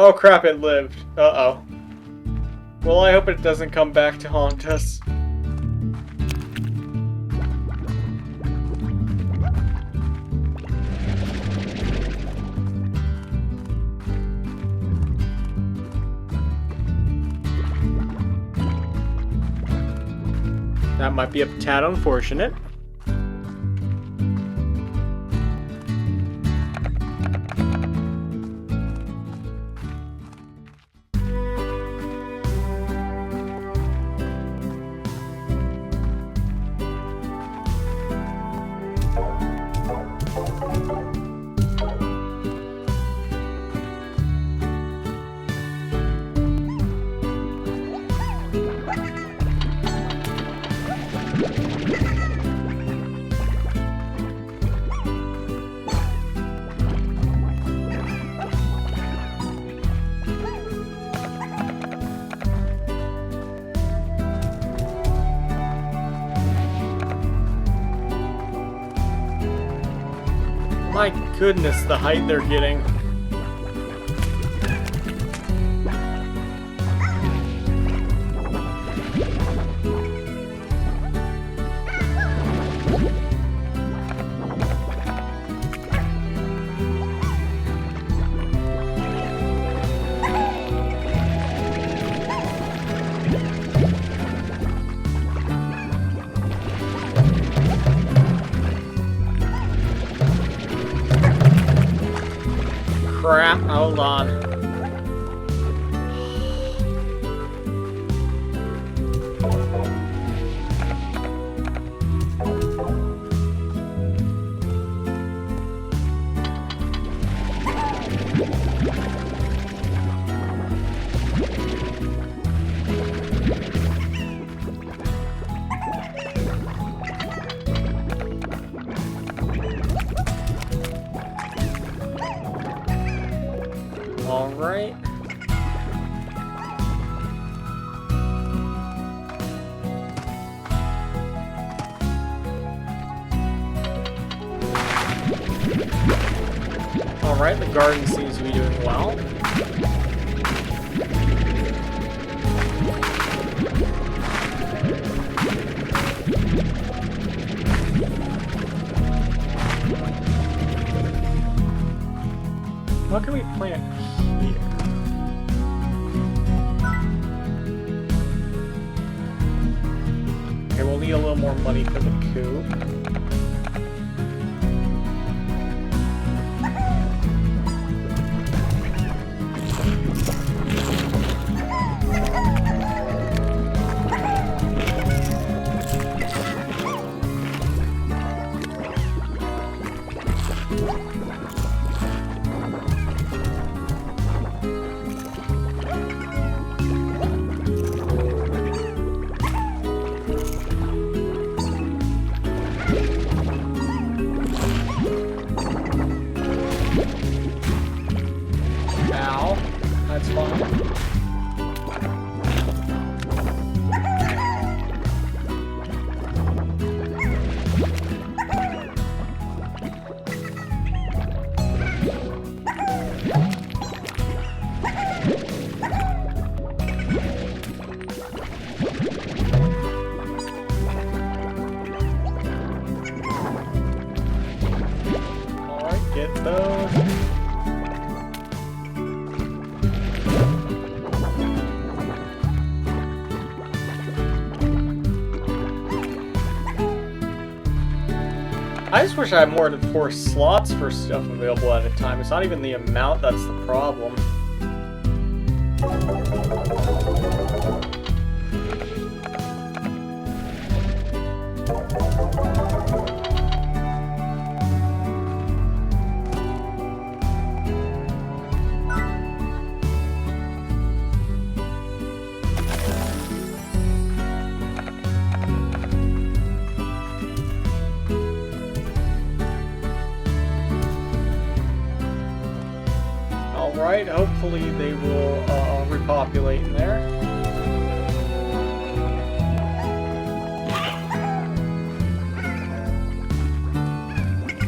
Oh crap, it lived. Uh-oh. Well, I hope it doesn't come back to haunt us. That might be a tad unfortunate. My goodness, the height they're getting. Crap, hold on. Alright, the garden seems to be doing well. What can we plant here? Okay, we'll need a little more money for the coop. Get those. I just wish I had more than 4 slots for stuff available at a time. It's not even the amount that's the problem. Alright, hopefully they will repopulate in there.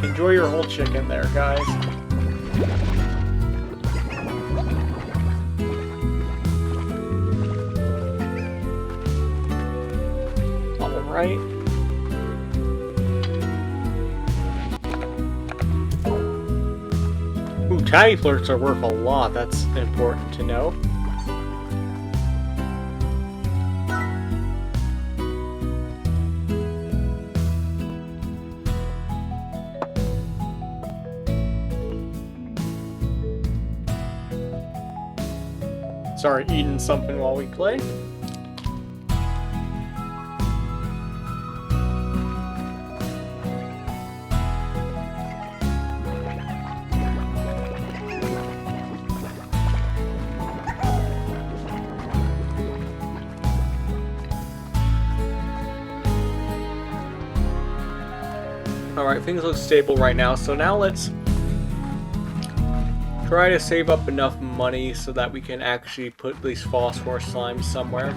Enjoy your whole chicken there, guys. Alright. Ooh, tiny flirts are worth a lot. That's important to know. Sorry, eating something while we play. Alright, things look stable right now, so now let's try to save up enough money so that we can actually put these phosphorus slimes somewhere.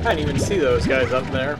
I didn't even see those guys up there.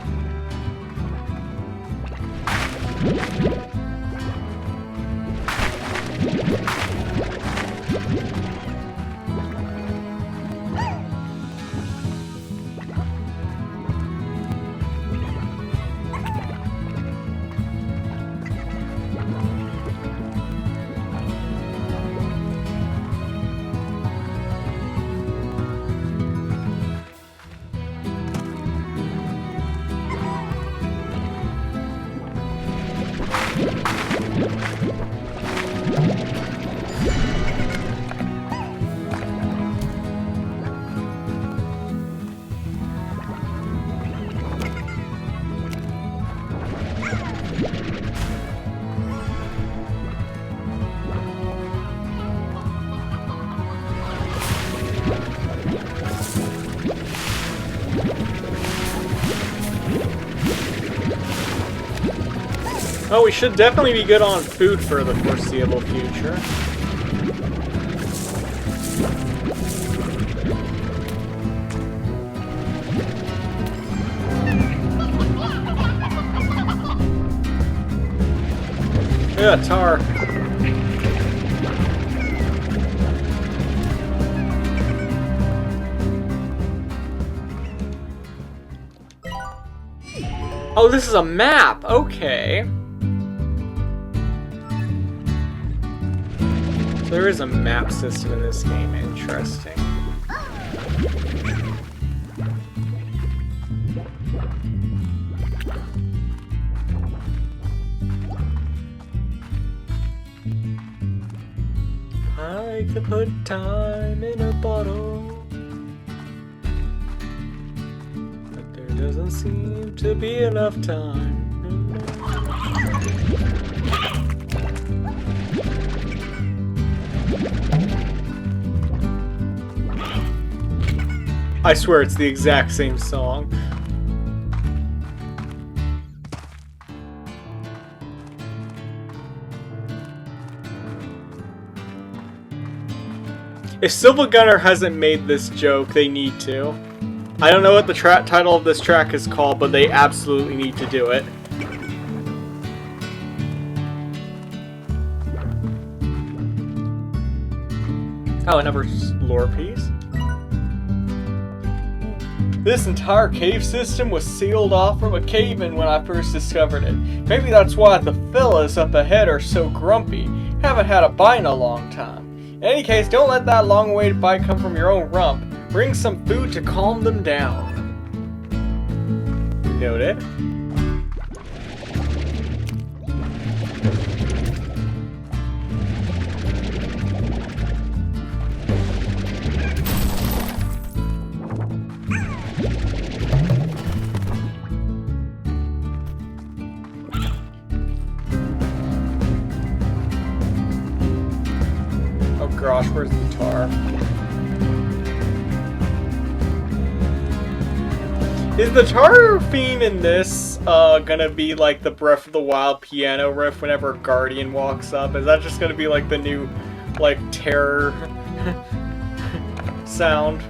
Oh, we should definitely be good on food for the foreseeable future. Yeah, tar. Oh, this is a map! Okay. So there is a map system in this game. Interesting. I could put time in a bottle, but there doesn't seem to be enough time. I swear it's the exact same song. If Silva Gunner hasn't made this joke, they need to. I don't know what the title of this track is called, but they absolutely need to do it. Oh, another lore piece. This entire cave system was sealed off from a cave-in when I first discovered it. Maybe that's why the fellas up ahead are so grumpy. Haven't had a bite in a long time. In any case, don't let that long-awaited bite come from your own rump. Bring some food to calm them down. Noted. Gosh, where's the tar? Is the tar theme in this gonna be like the Breath of the Wild piano riff whenever Guardian walks up? Is that just gonna be like the new, like, terror sound?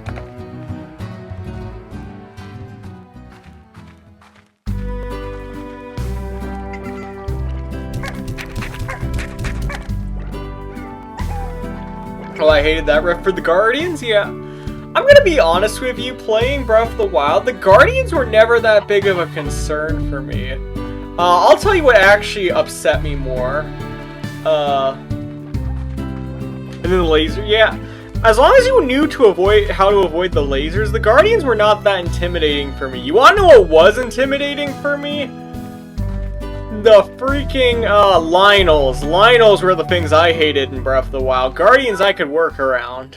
Oh, I hated that riff for the Guardians? Yeah. I'm gonna be honest with you, playing Breath of the Wild, the Guardians were never that big of a concern for me. I'll tell you what actually upset me more. And then the laser, yeah. As long as you knew how to avoid the lasers, the Guardians were not that intimidating for me. You wanna know what was intimidating for me? The freaking Lynels. Lynels were the things I hated in Breath of the Wild. Guardians I could work around.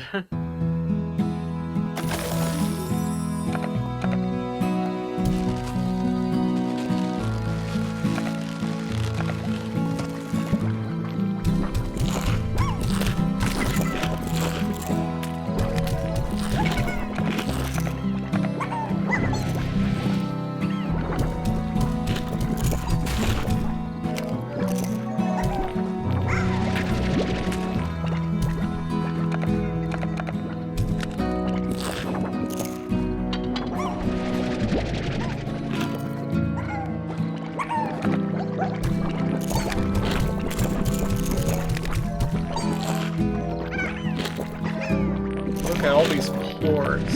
Look at all these floors.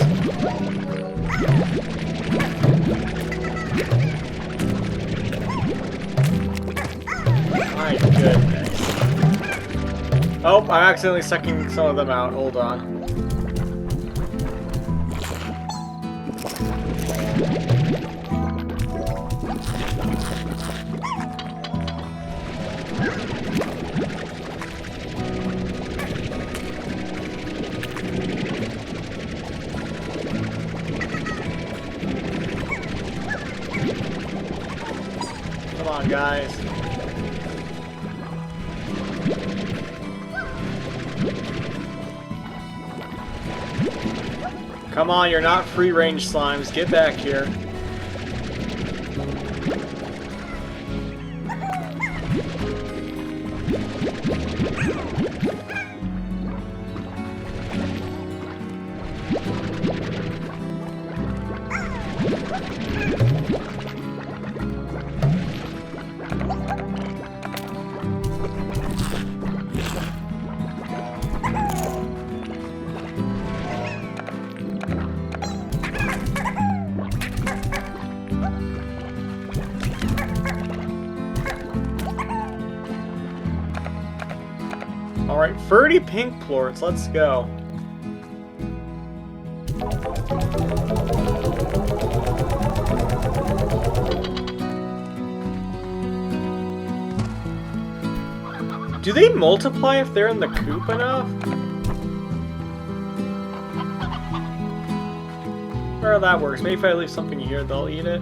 My goodness. Oh, I'm accidentally sucking some of them out. Hold on. Come on, guys. Come on, you're not free-range slimes. Get back here. Alright, 30 pink plorts, let's go. Do they multiply if they're in the coop enough? Or that works. Maybe if I leave something here, they'll eat it.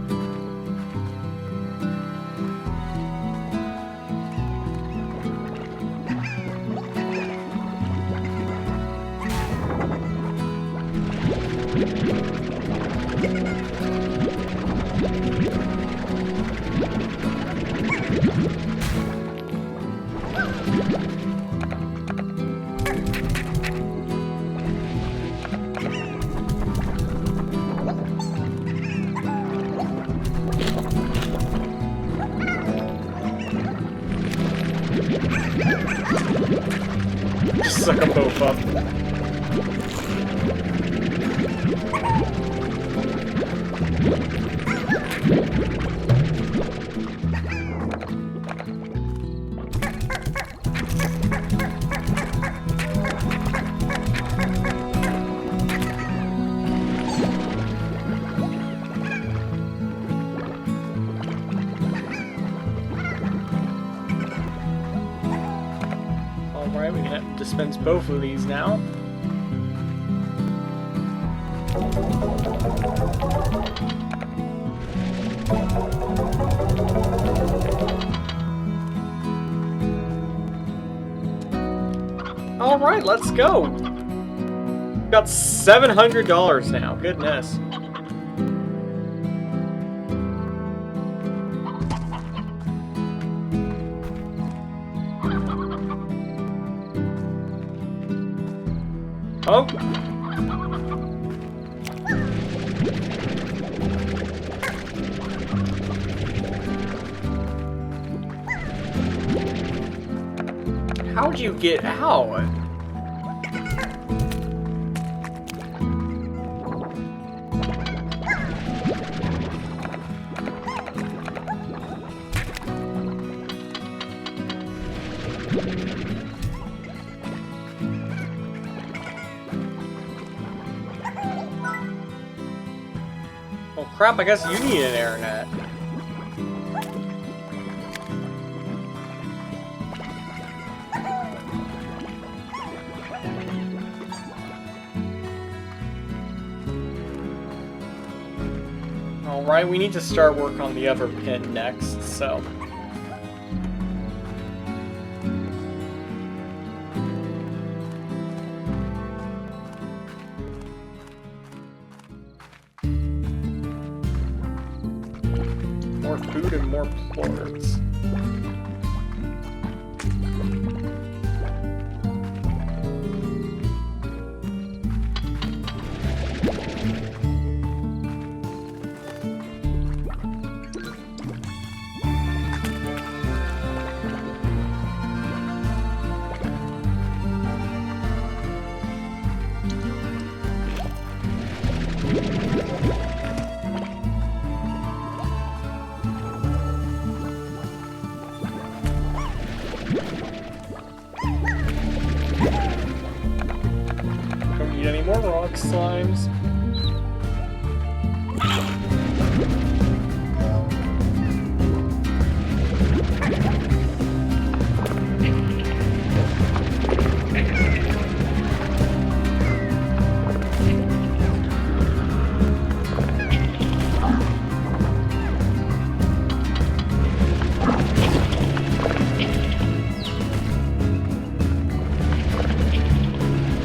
Just suck them both up. Alright, we can dispense both of these now. Alright, let's go! Got $700 now, goodness. Oh! How'd you get out? Oh crap, I guess you need an internet. Alright, we need to start work on the other pin next, so... More food and more plorts. Don't need any more rock slimes.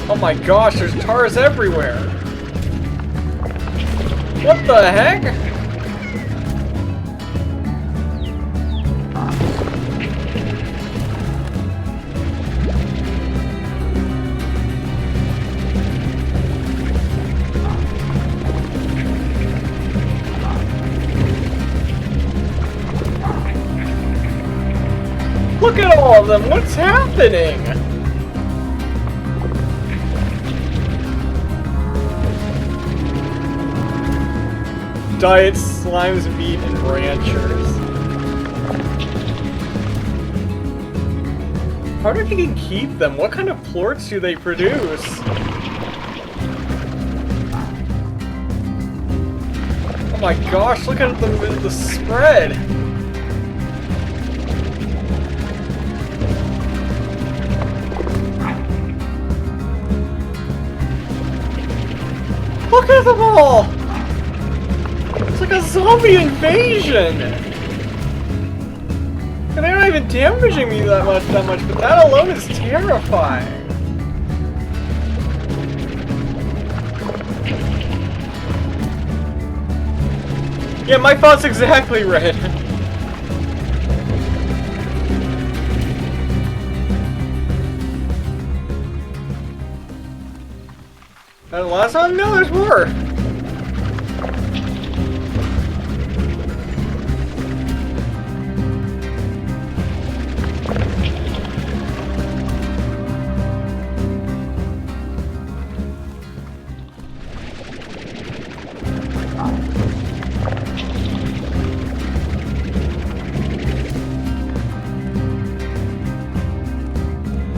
Oh my gosh, there's tars everywhere! What the heck? Look at all of them! What's happening? Diet slimes, meat, and ranchers. I wonder if you can keep them. What kind of plorts do they produce? Oh my gosh, look at the spread! Look at them all! It's like a zombie invasion! And they're not even damaging me that much, but that alone is terrifying. Yeah, my thought's exactly right. That the last one? No, there's more.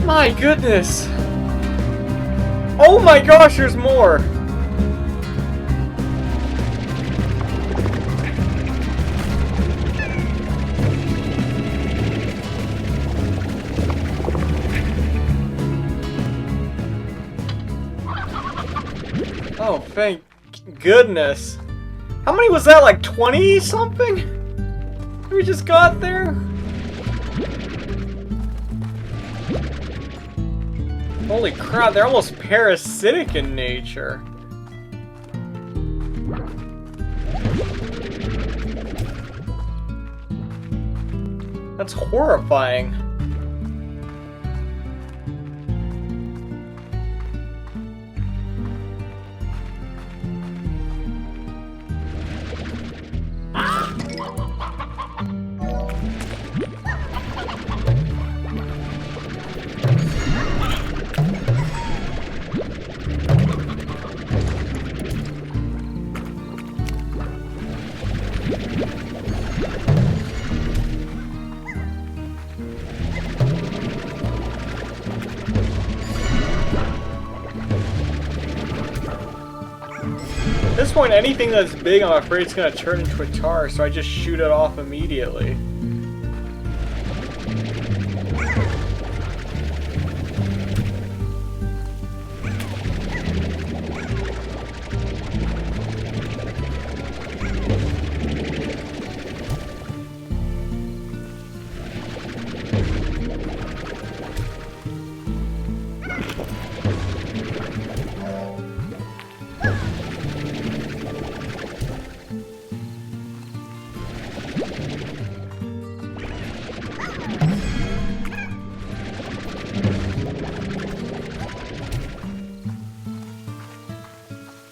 My goodness! Oh my gosh, there's more! Oh, thank goodness. How many was that, like 20 something? We just got there? Holy crap, they're almost parasitic in nature. That's horrifying. At this point, anything that's big, I'm afraid it's gonna turn into a tar, so I just shoot it off immediately.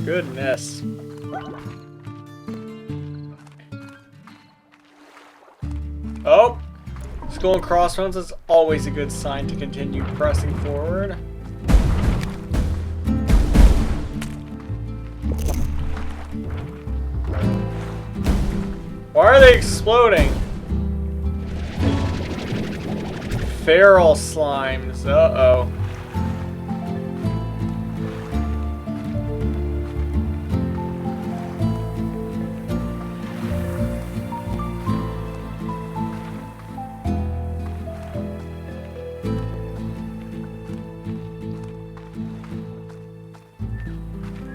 Goodness. Oh! Skull and crossbones is always a good sign to continue pressing forward. Why are they exploding? Feral slimes. Uh-oh.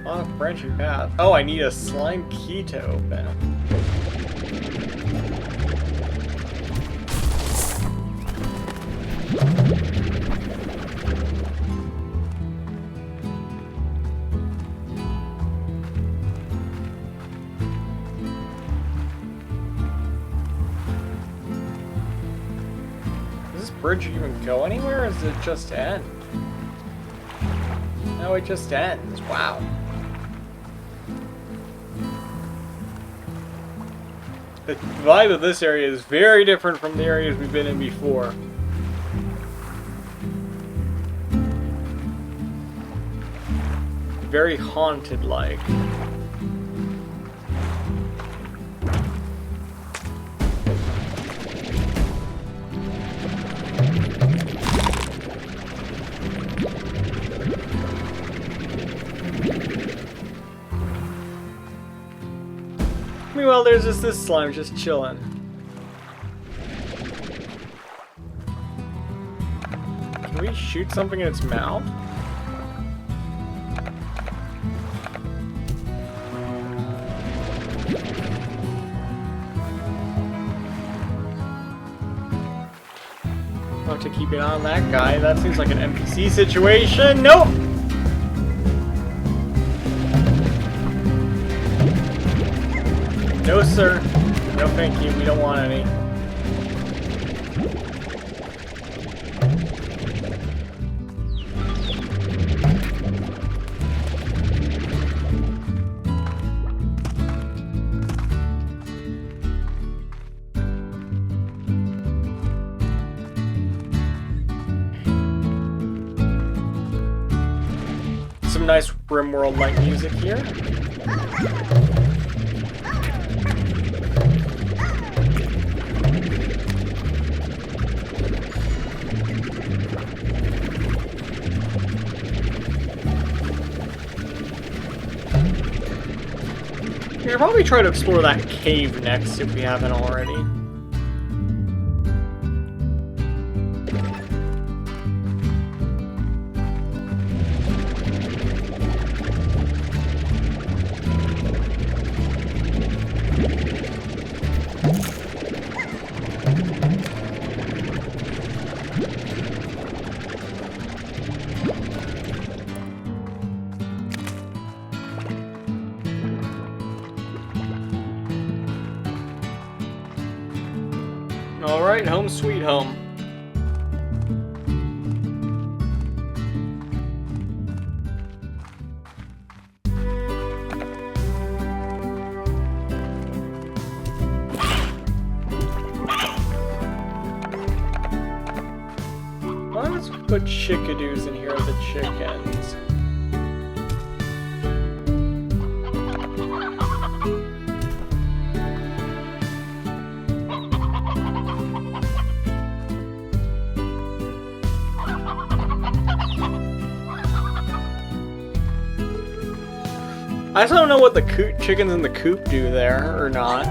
On a branching path. Oh, I need a slime key to open. Does this bridge even go anywhere, or does it just end? No, it just ends. Wow. The vibe of this area is very different from the areas we've been in before. Very haunted-like. Meanwhile, there's just this slime just chilling. Can we shoot something in its mouth? I'll have to keep an eye on that guy. That seems like an NPC situation. Nope! No, sir. No, thank you. We don't want any. Some nice RimWorld-like music here. We should probably try to explore that cave next if we haven't already. Alright, home sweet home. Let's put chickadoos in here, the chickens. I just don't know what the chickens in the coop do there, or not.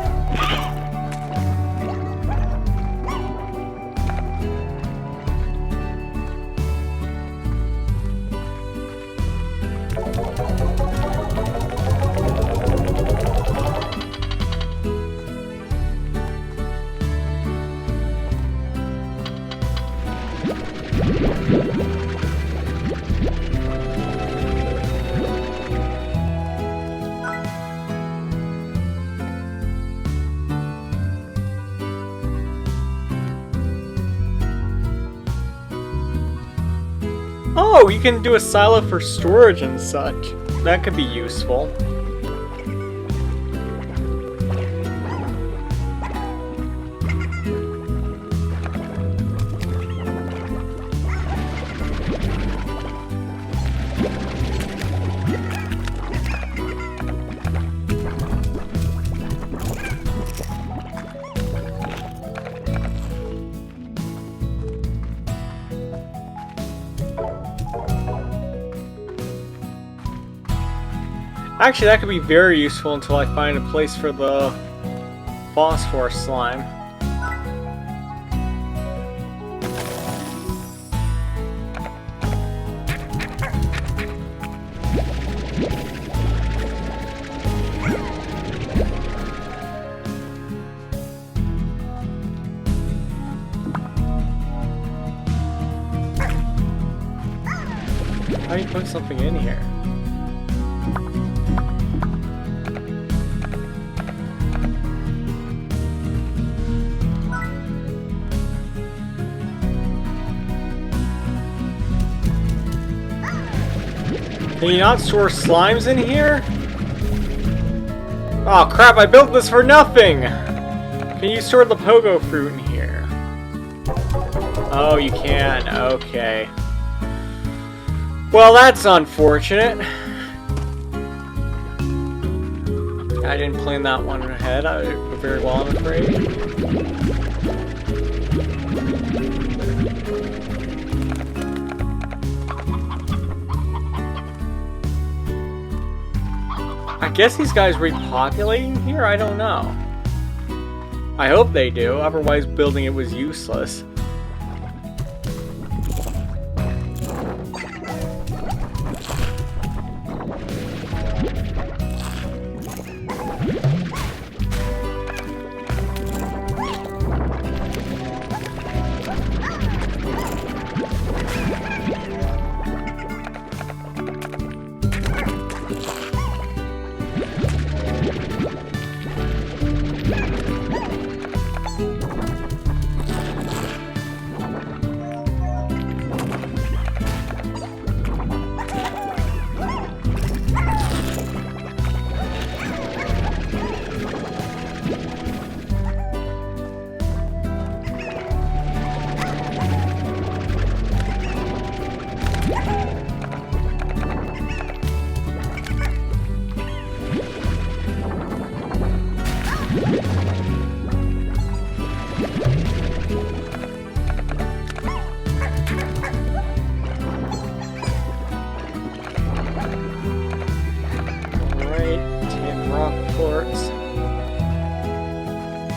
Oh, you can do a silo for storage and such. That could be useful. Actually, that could be very useful until I find a place for the phosphor slime. How do you put something in here? Can you not store slimes in here? Oh crap, I built this for nothing! Can you store the pogo fruit in here? Oh, you can. Okay. Well, that's unfortunate. I didn't plan that one ahead very well, I'm afraid. I I guess these guys repopulating here? I don't know. I hope they do, otherwise building it was useless.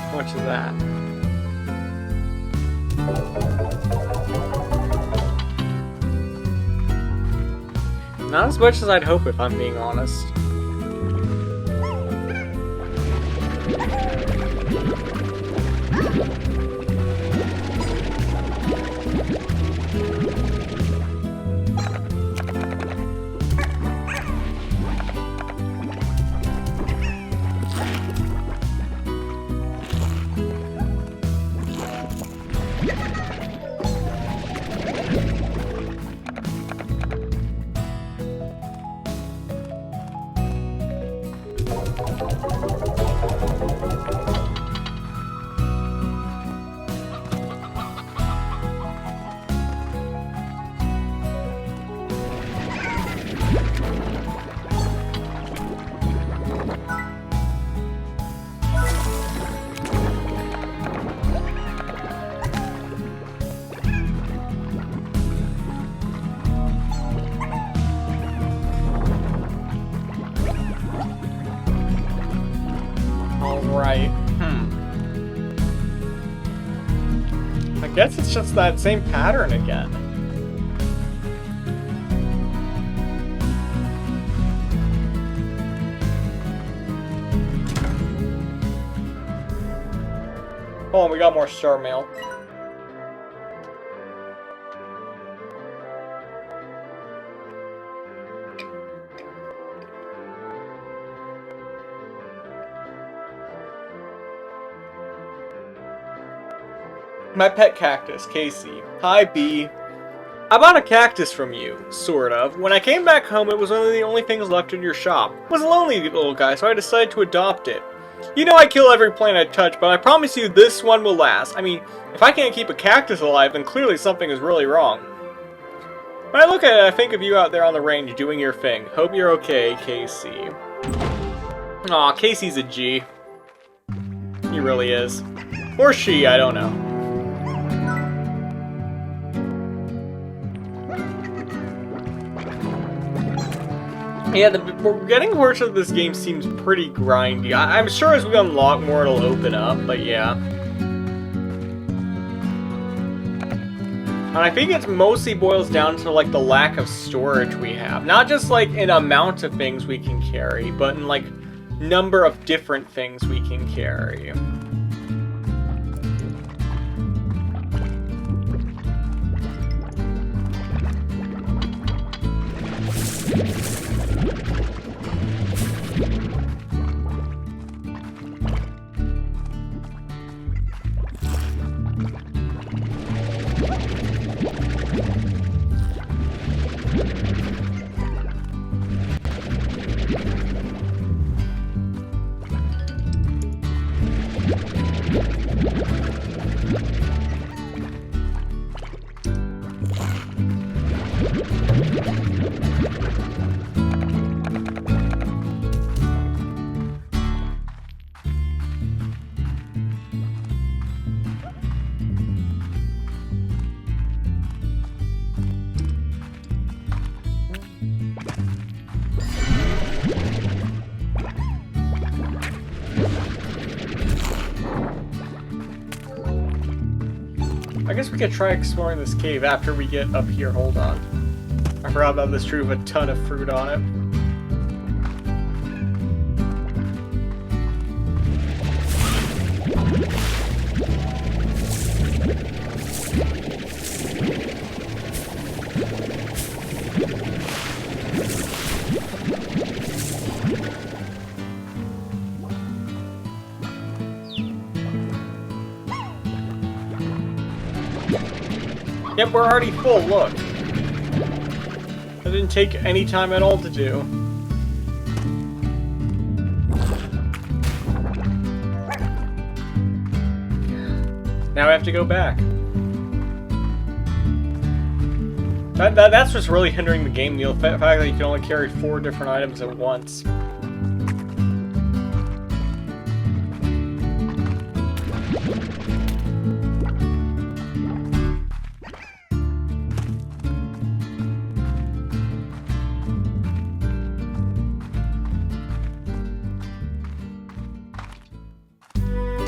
How much is that? Not as much as I'd hope, if I'm being honest. Right. I guess it's just that same pattern again. Oh, and we got more star mail. My pet cactus, Casey. Hi, B. I bought a cactus from you, sort of. When I came back home, it was one of the only things left in your shop. It was a lonely little guy, so I decided to adopt it. You know I kill every plant I touch, but I promise you this one will last. I mean, if I can't keep a cactus alive, then clearly something is really wrong. When I look at it, I think of you out there on the range doing your thing. Hope you're okay, Casey. Aw, Casey's a G. He really is. Or she, I don't know. Yeah, the getting portion of this game seems pretty grindy. I'm sure as we unlock more it'll open up, but yeah. And I think it mostly boils down to like the lack of storage we have. Not just like in amount of things we can carry, but in like number of different things we can carry. could try exploring this cave after we get up here. Hold on. I forgot about this tree with a ton of fruit on it. Yep, we're already full, look. That didn't take any time at all to do. Now I have to go back. That's what's really hindering the game, Neil. The fact that you can only carry 4 different items at once.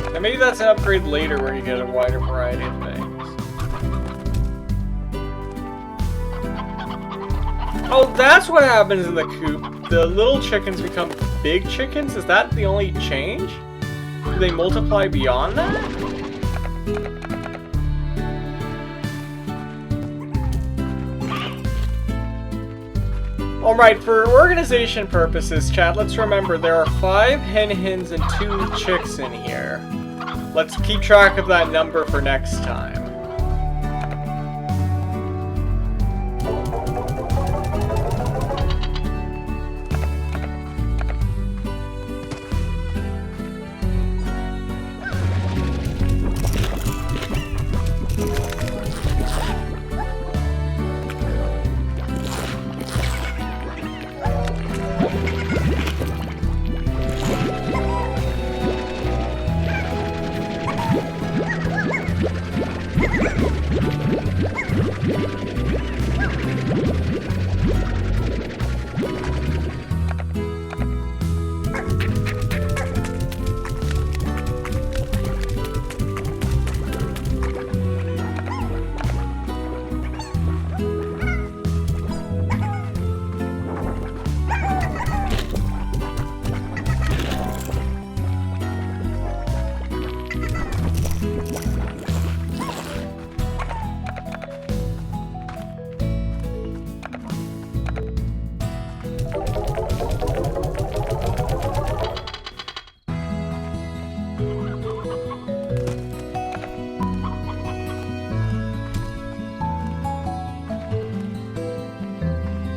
And maybe that's an upgrade later where you get a wider variety of things. Oh, that's what happens in the coop. The little chickens become big chickens? Is that the only change? Do they multiply beyond that? Alright, for organization purposes, chat, let's remember there are 5 hens and 2 chicks in here. Let's keep track of that number for next time.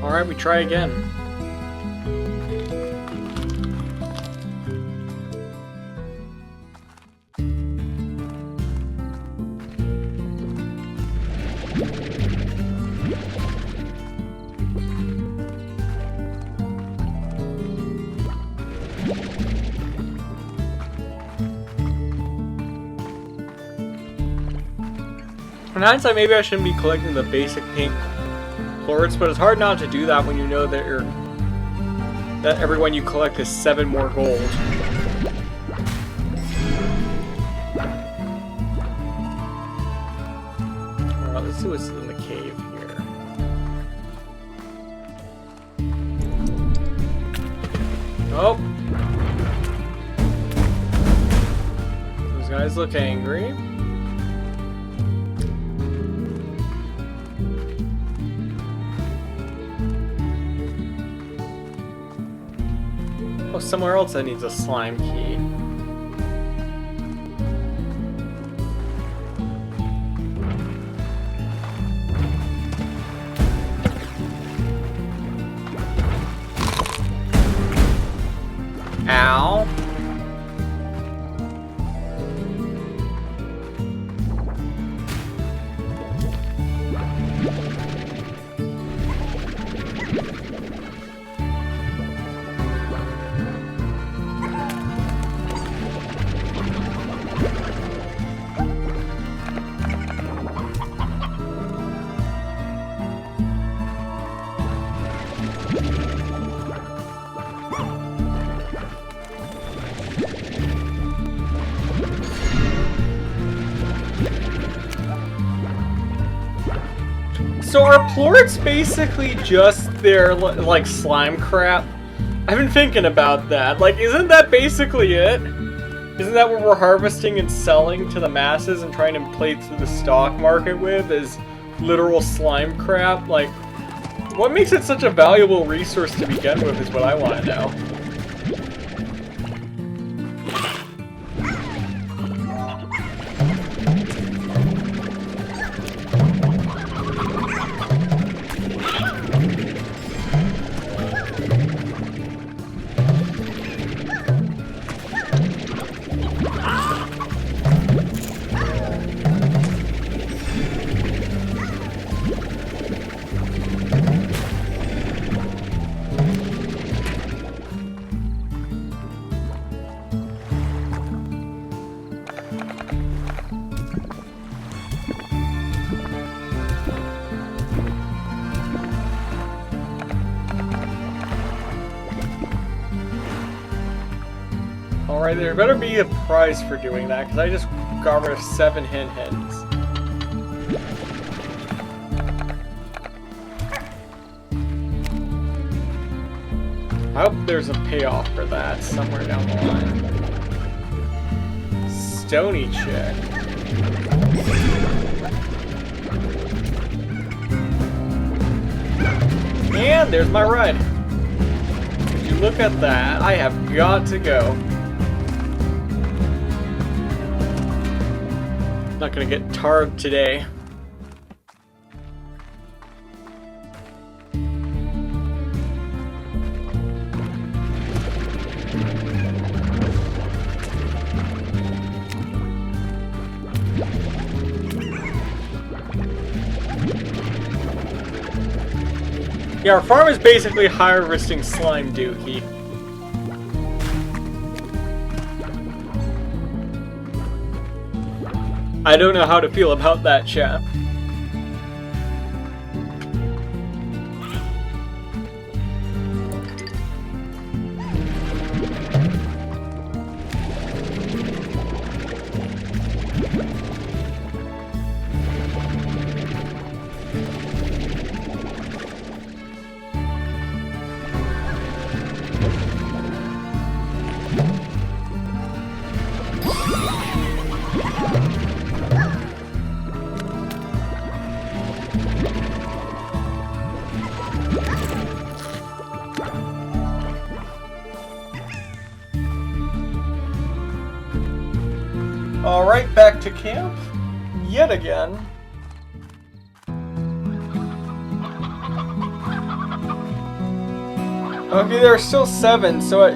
Alright, we try again. In hindsight, maybe I shouldn't be collecting the basic pink plorts, but it's hard not to do that when you know that every one you collect is 7 more gold. Alright, let's see what's in the cave here. Oh! Those guys look angry. Oh, somewhere else that needs a slime key. Ow. So are plorts basically just their, like, slime crap? I've been thinking about that. Like, isn't that basically it? Isn't that what we're harvesting and selling to the masses and trying to play through the stock market with, is literal slime crap? Like, what makes it such a valuable resource to begin with is what I want to know. Alright, there better be a prize for doing that, because I just got rid of 7 hens. I hope there's a payoff for that somewhere down the line. Stony chick. And there's my ride. Would you look at that? I have got to go. Not gonna get tarred today. Yeah, our farm is basically harvesting slime dookie. I don't know how to feel about that, chat. Alright, back to camp. Yet again. Okay, there are still 7, so it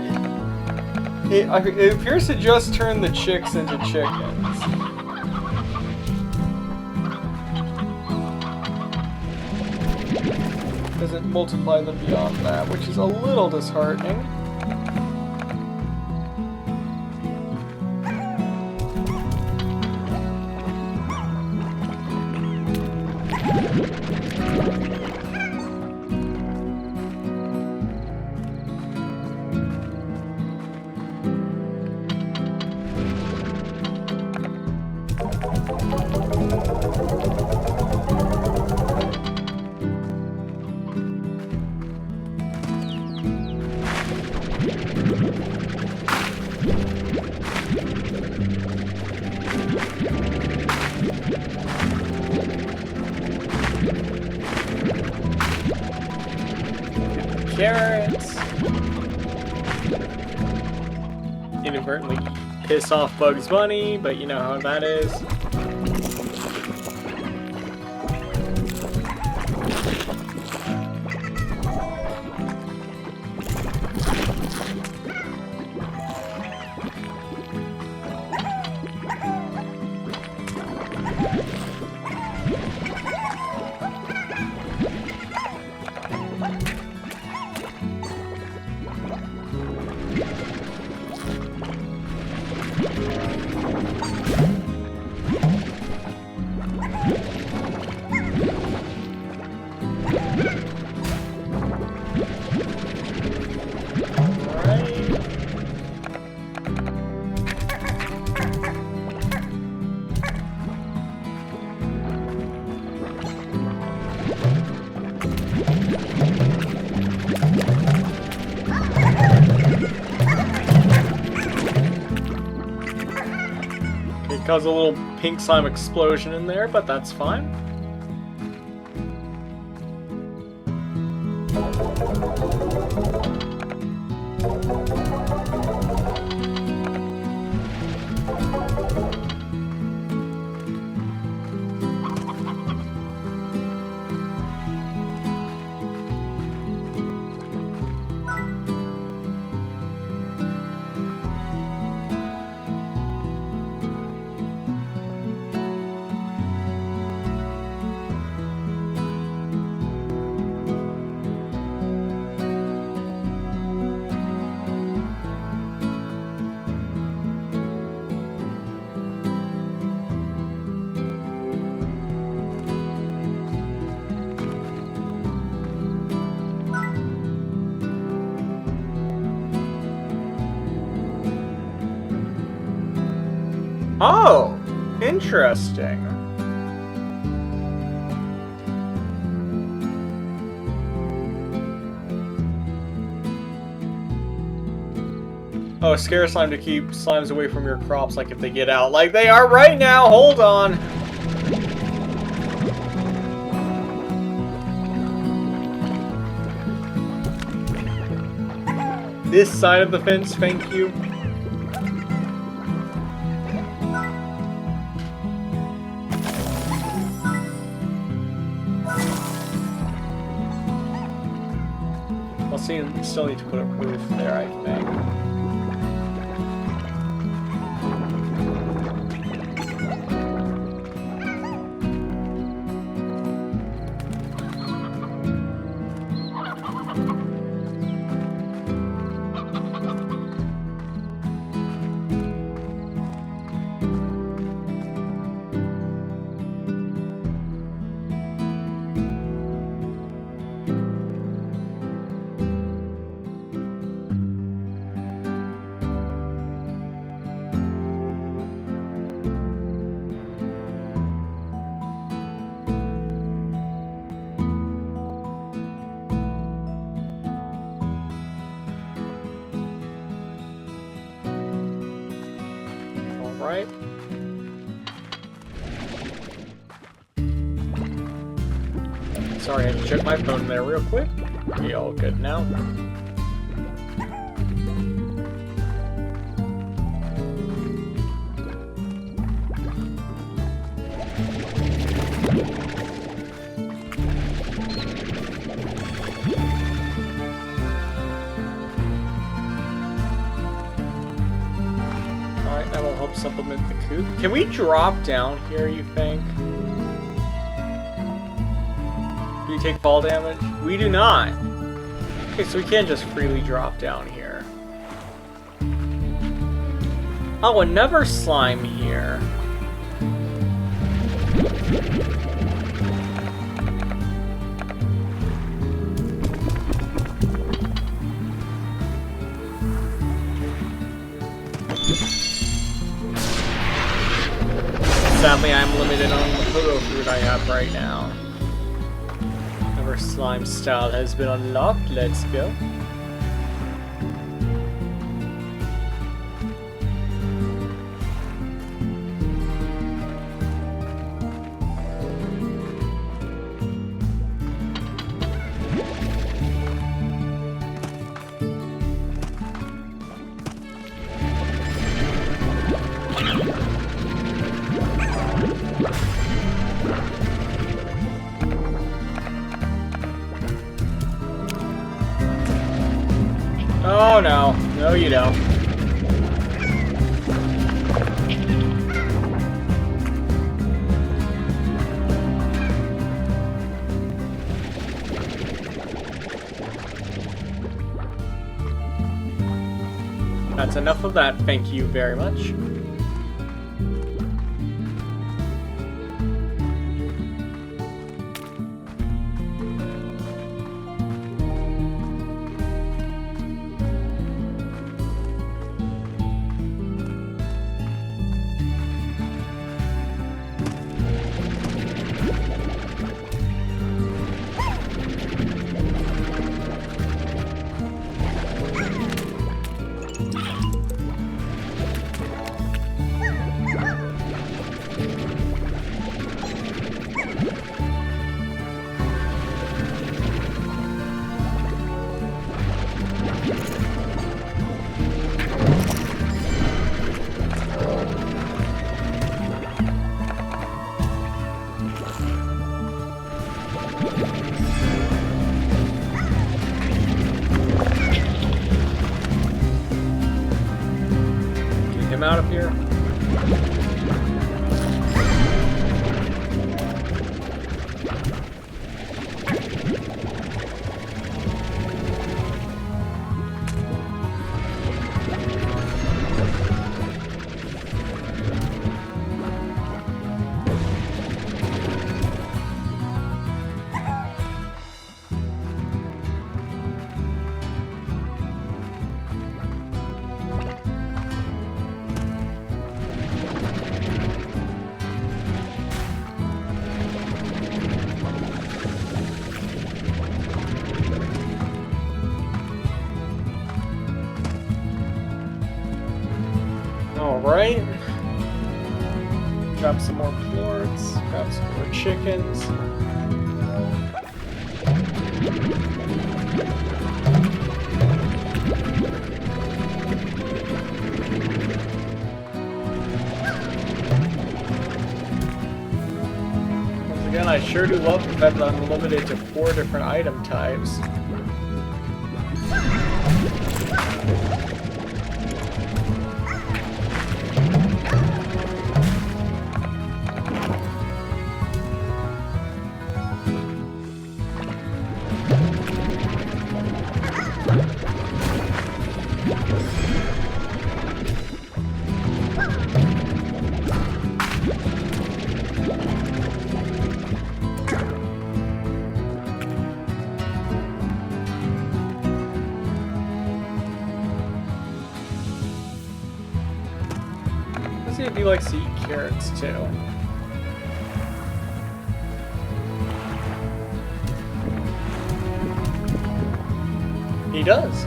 appears to just turn the chicks into chickens. Doesn't multiply them beyond that, which is a little disheartening. Carrots. Inadvertently piss off Bugs Bunny, but you know how that is. Cause a little pink slime explosion in there, but that's fine. Oh, interesting. Oh, scare slime to keep slimes away from your crops, like if they get out. Like they are right now, hold on. This side of the fence, thank you. Still need to put a roof there, I think. Right. Sorry, I had to check my phone there real quick. We all good now. That will help supplement the coop. Can we drop down here, you think? Do we take fall damage? We do not. Okay, so we can just freely drop down here. Oh, another slime here. Sadly, I'm limited on the photo fruit I have right now. Another slime style has been unlocked. Let's go. Oh no, no you don't. That's enough of that, thank you very much. him out of here. Alright. Grab some more plorts, grab some more chickens. Once again, I sure do love the fact that I'm limited to 4 different item types. Let's see if he likes to eat carrots too. He does.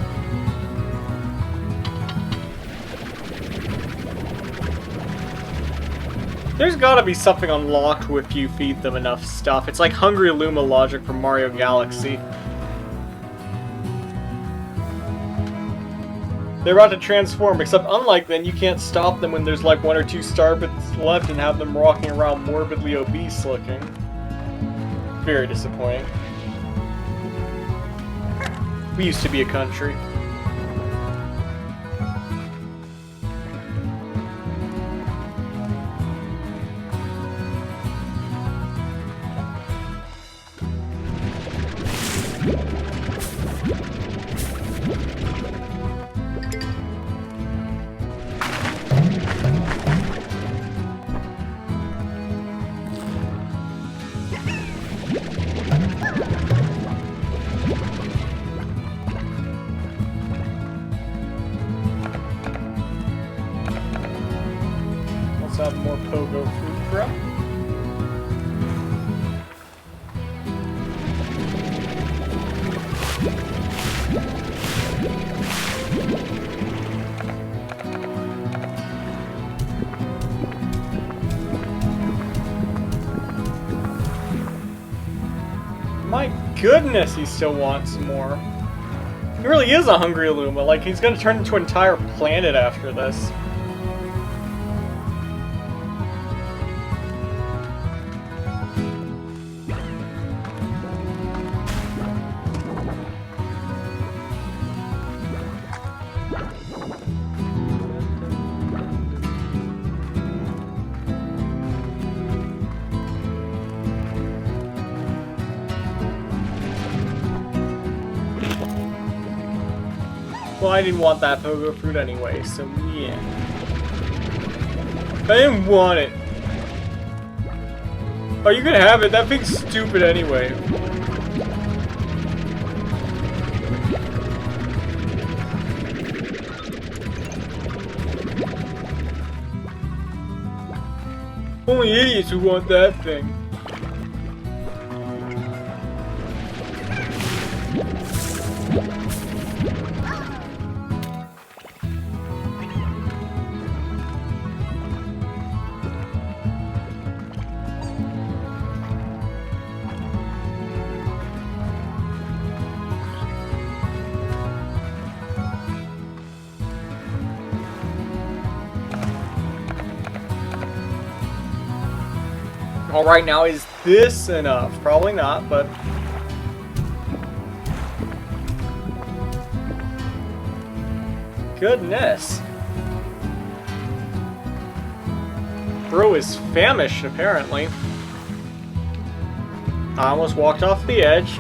There's gotta be something unlocked if you feed them enough stuff. It's like Hungry Luma logic from Mario Galaxy. They're about to transform, except unlike then, you can't stop them when there's like 1 or 2 star bits left and have them walking around morbidly obese looking. Very disappointing. We used to be a country. Let's have more Pogo food prep. My goodness, he still wants more. He really is a hungry Luma. Like, he's gonna turn into an entire planet after this. Well, I didn't want that Pogo fruit anyway, so yeah. I didn't want it. Oh, you can have it. That thing's stupid anyway. Only idiots who want that thing. Alright, now is this enough? Probably not, but... Goodness. Bro is famished, apparently. I almost walked off the edge.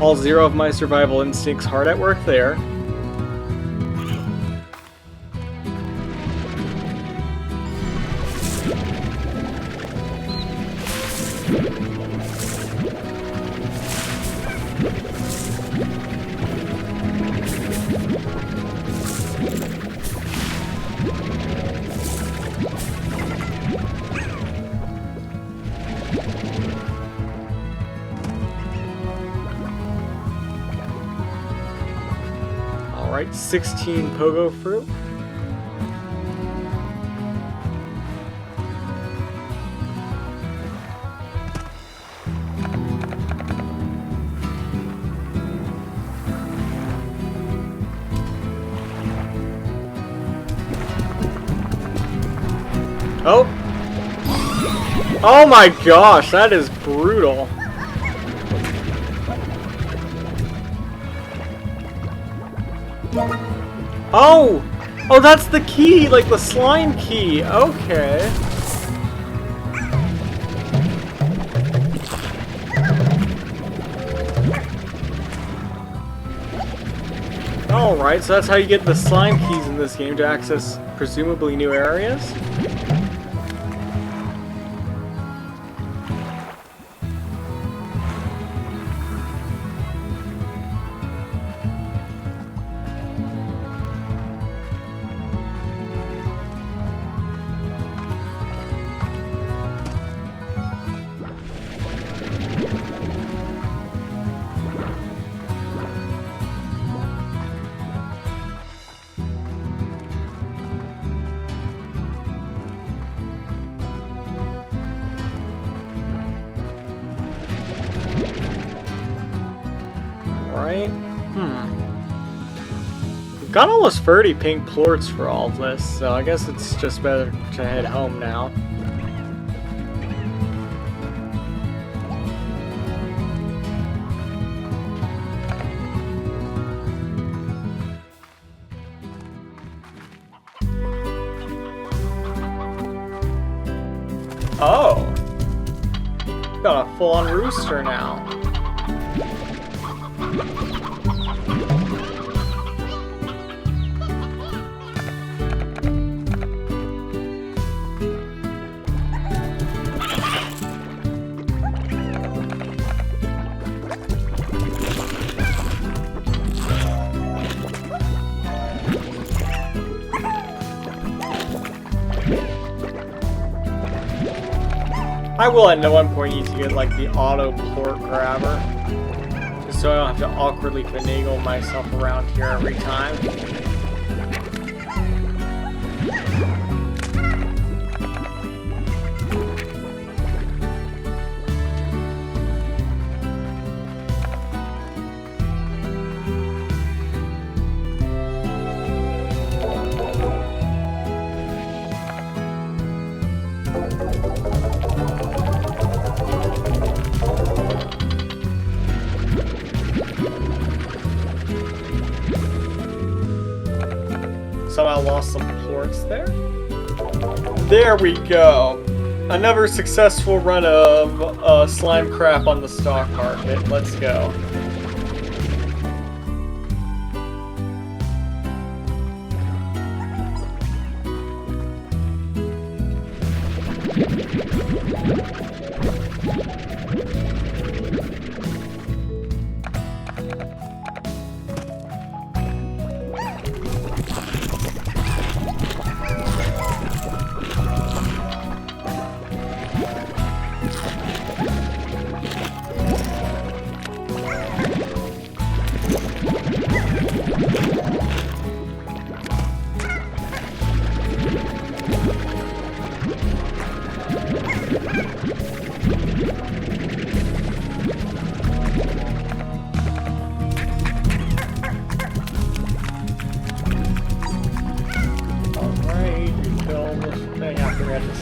All 0 of my survival instincts hard at work there. Alright, 16 pogo fruit. Oh! Oh my gosh, that is brutal. Oh! Oh, that's the key! Like the slime key! Okay. Alright, so that's how you get the slime keys in this game to access presumably new areas? Right? We've got almost 30 pink plorts for all of this, so I guess it's just better to head home now. Oh! Got a full-on rooster now. I will at one point need to get like the auto plort grabber, just so I don't have to awkwardly finagle myself around here every time. Somehow lost some plorts there. There we go. Another successful run of slime crap on the stock market. Let's go.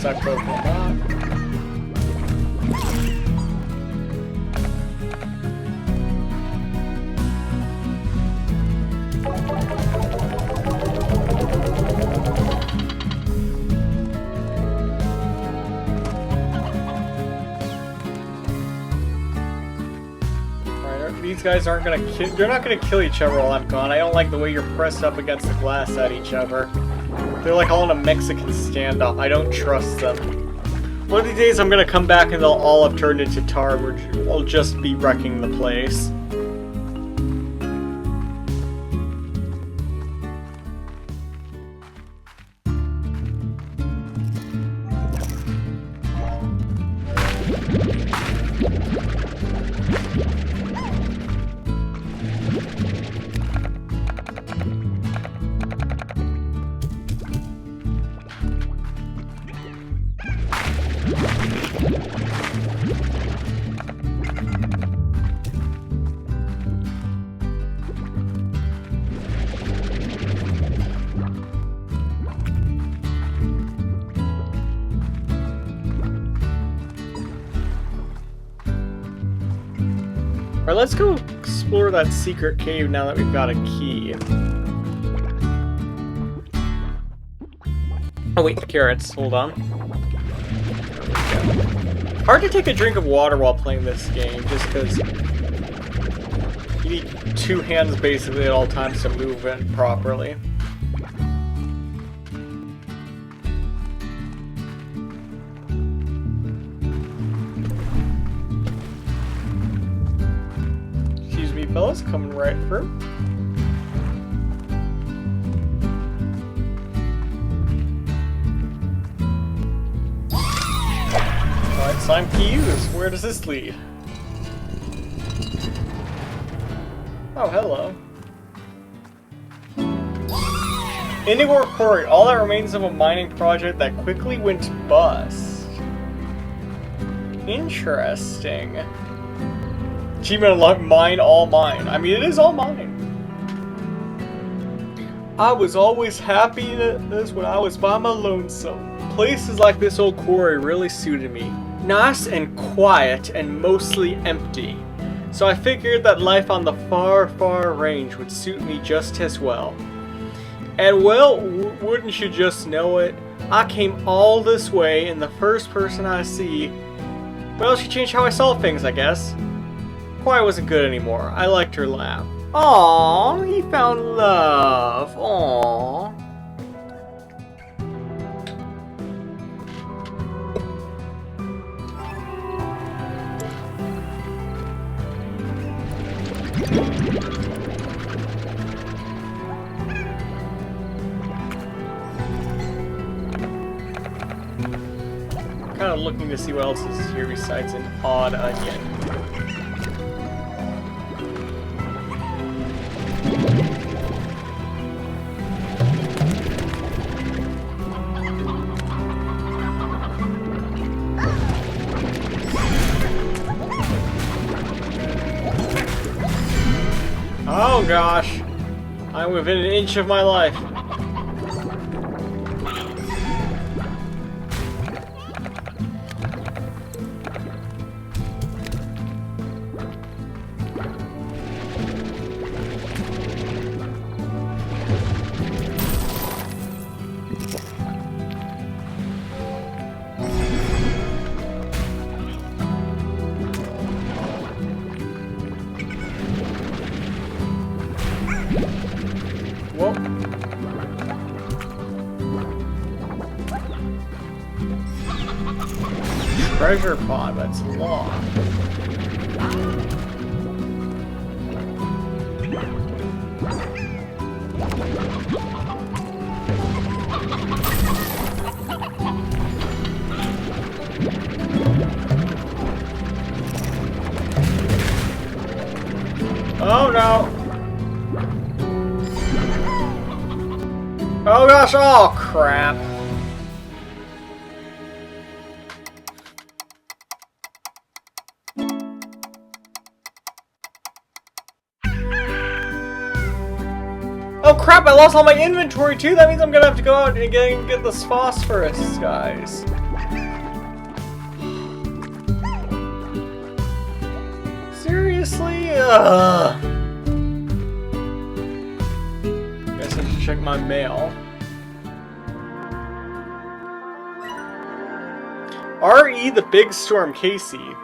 Suck both of them out. these guys aren't gonna they're not gonna kill each other while I'm gone. I don't like the way you're pressed up against the glass at each other. They're like all in a Mexican standoff. I don't trust them. One of these days I'm gonna come back and they'll all have turned into tar. I'll just be wrecking the place. Alright, let's go explore that secret cave now that we've got a key. Oh wait, carrots. Hold on. Hard to take a drink of water while playing this game, just because you need two hands basically at all times to move it properly. Fellas, coming right through. Alright, slime key used. Where does this lead? Oh, hello. Indigo Quarry, all that remains of a mining project that quickly went bust. Interesting. Achievement unlocked, mine, all mine. I mean, it is all mine. I was always happy in this when I was by my lonesome. Places like this old quarry really suited me. Nice and quiet and mostly empty. So I figured that life on the far, far range would suit me just as well. And well, wouldn't you just know it? I came all this way and the first person I see, well, she changed how I saw things, I guess. Quiet wasn't good anymore. I liked her laugh. Aww, he found love. Aww. Kind of looking to see what else is here besides an odd onion. Oh gosh, I'm within an inch of my life. Treasure pod, that's locked. Oh no! Oh gosh, oh crap! Oh crap, I lost all my inventory too! That means I'm gonna have to go out and get this phosphorus, guys. Seriously? Ugh. Guess I should check my mail. R.E. the Big Storm, Casey.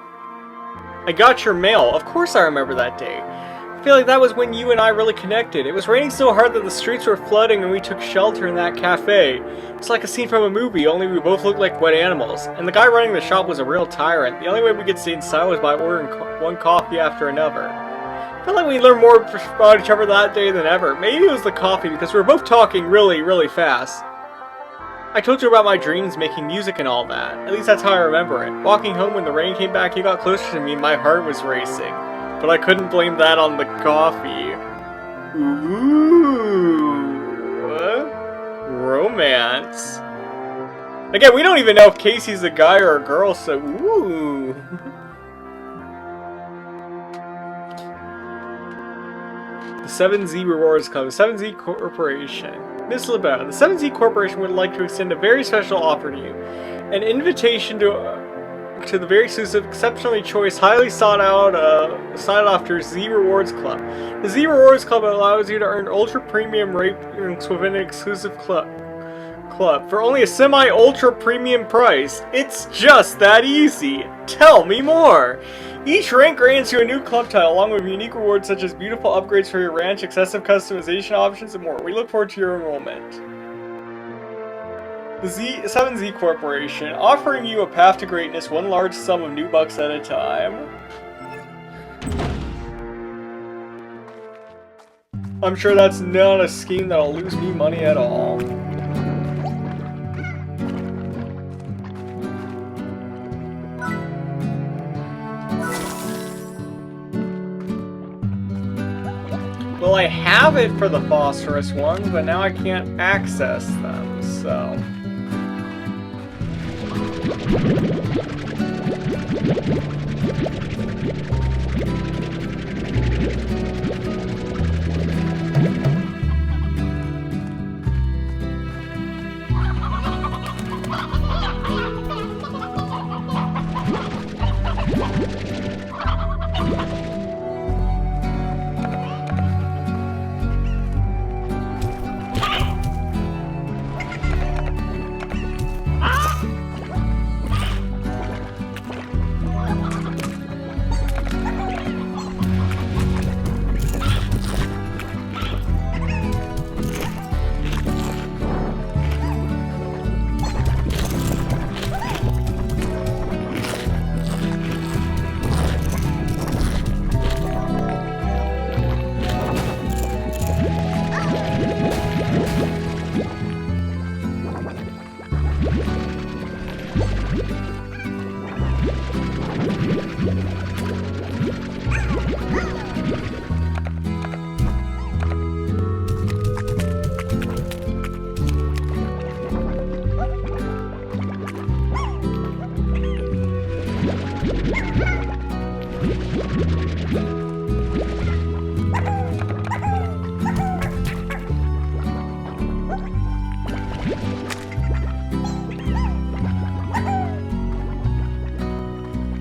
I got your mail. Of course I remember that day. I feel like that was when you and I really connected. It was raining so hard that the streets were flooding and we took shelter in that cafe. It's like a scene from a movie, only we both looked like wet animals. And the guy running the shop was a real tyrant. The only way we could stay inside was by ordering one coffee after another. I feel like we learned more about each other that day than ever. Maybe it was the coffee because we were both talking really, really fast. I told you about my dreams, making music and all that. At least that's how I remember it. Walking home when the rain came back, you got closer to me and my heart was racing. But I couldn't blame that on the coffee. Ooh. Romance. Again, we don't even know if Casey's a guy or a girl, so ooh. The 7Z Rewards Club, the 7Z Corporation. Miss LeBeau, the 7Z Corporation would like to extend a very special offer to you. An invitation to the very exclusive, exceptionally choice, highly sought after Z Rewards Club. The Z Rewards Club allows you to earn ultra premium ratings within an exclusive club for only a semi-ultra premium price. It's just that easy. Tell me more. Each rank grants you a new club title along with unique rewards such as beautiful upgrades for your ranch, excessive customization options, and more. We look forward to your enrollment. The 7Z Corporation, offering you a path to greatness, one large sum of new bucks at a time. I'm sure that's not a scheme that'll lose me money at all. Well, I have it for the phosphorus ones, but now I can't access them, so...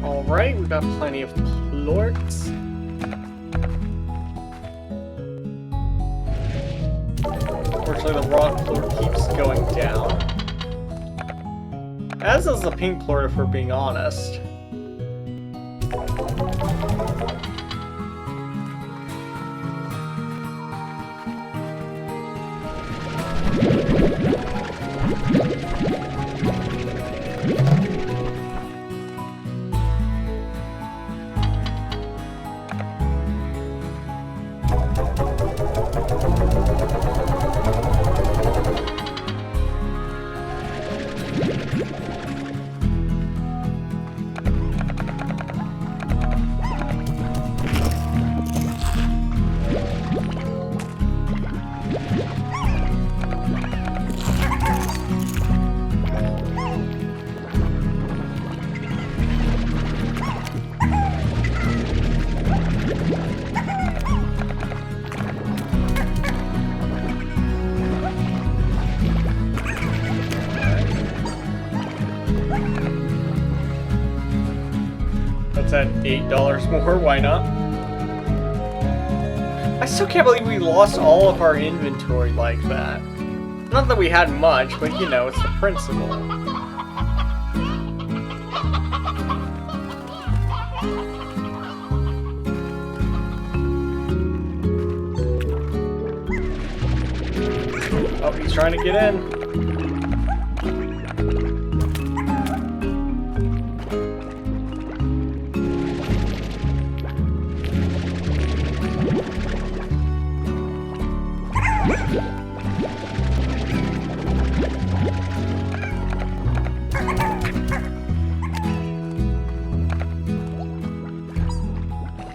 Alright, we've got plenty of plorts. Unfortunately, the rock plort keeps going down. As does the pink plort, if we're being honest. That's at $8 more, why not? I still can't believe we lost all of our inventory like that. Not that we had much, but you know, it's the principle. He's trying to get in.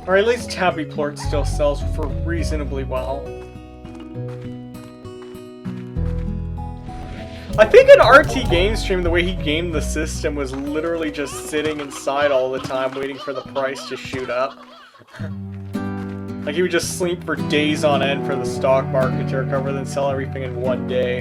Or at least Happy Plort still sells for reasonably well. I think in RT Game Stream, the way he gamed the system was literally just sitting inside all the time waiting for the price to shoot up. Like he would just sleep for days on end for the stock market to recover, then sell everything in one day.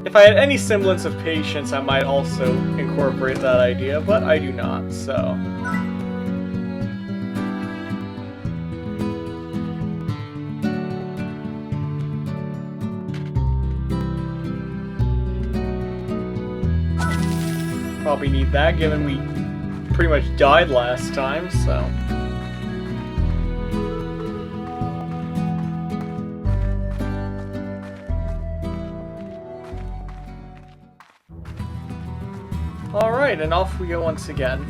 If I had any semblance of patience, I might also incorporate that idea, but I do not, so... Probably need that, given we pretty much died last time, so... Alright, and off we go once again.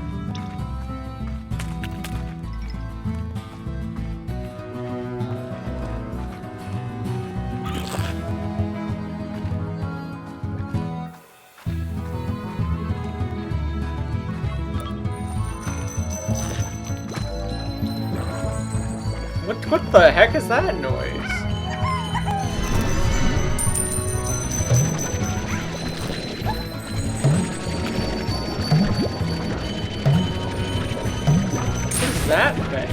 What the heck is that noise? That thing?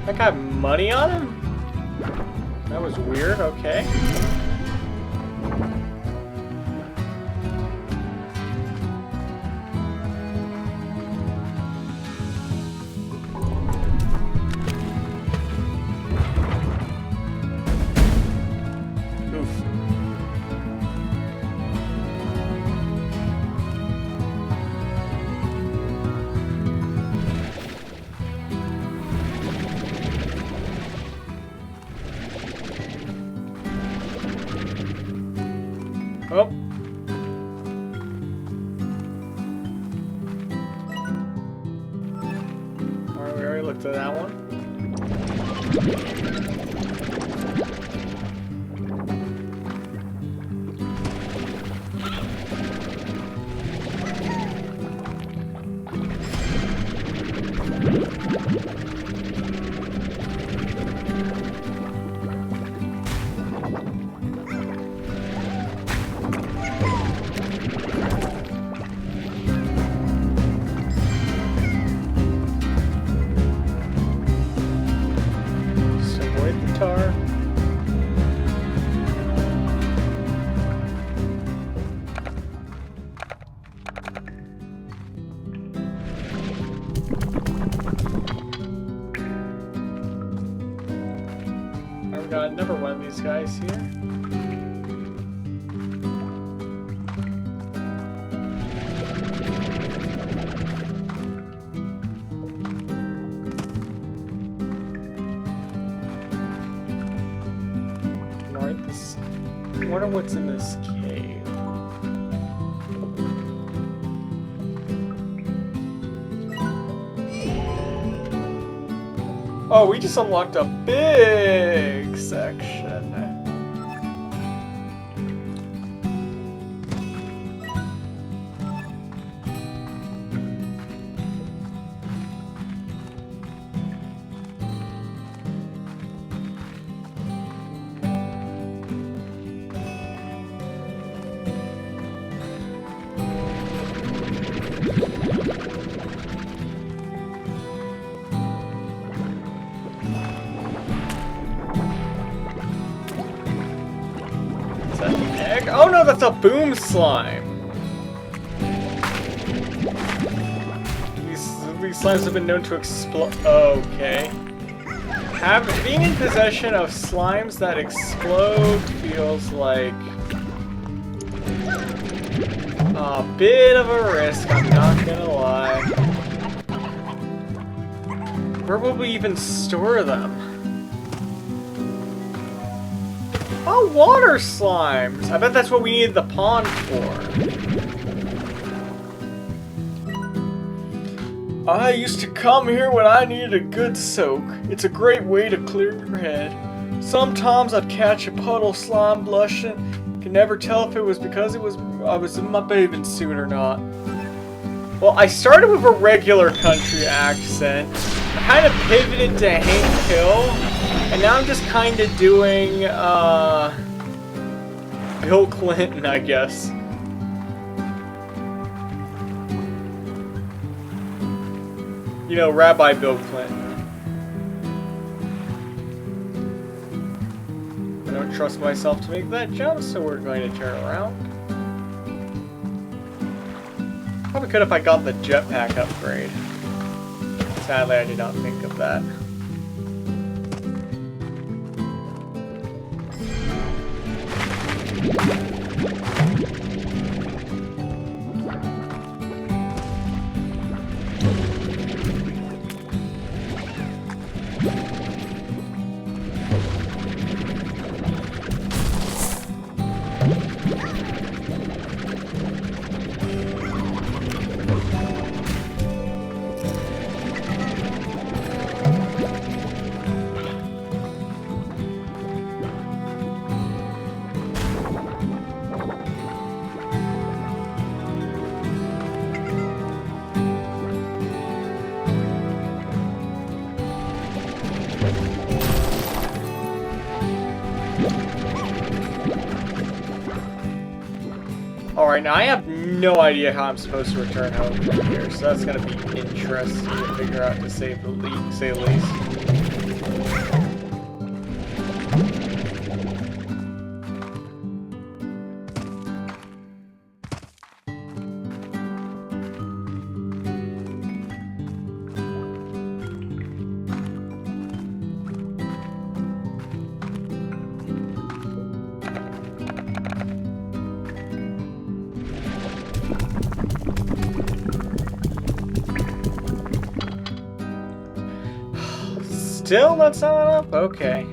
That got money on him? That was weird, okay. Oh. Alright, we already looked at that one. God, never one of these guys here. Alright, this. I wonder what's in this cave. Oh, we just unlocked a big section. Oh no, that's a boom slime! These slimes have been known to explode. Okay. Being in possession of slimes that explode feels like a bit of a risk, I'm not gonna lie. Where will we even store them? Oh, water slimes! I bet that's what we needed the pond for. I used to come here when I needed a good soak. It's a great way to clear your head. Sometimes I'd catch a puddle slime blushing. Could never tell if it was because I was in my bathing suit or not. Well, I started with a regular country accent, kind of pivoted to Hank Hill, and now I'm just kind of doing, Bill Clinton, I guess. You know, Rabbi Bill Clinton. I don't trust myself to make that jump, so we're going to turn around. Probably could if I got the jetpack upgrade. Sadly, I did not think of that. Alright, now I have no idea how I'm supposed to return home from here, so that's gonna be interesting to figure out to say the least. Still not selling up? Okay.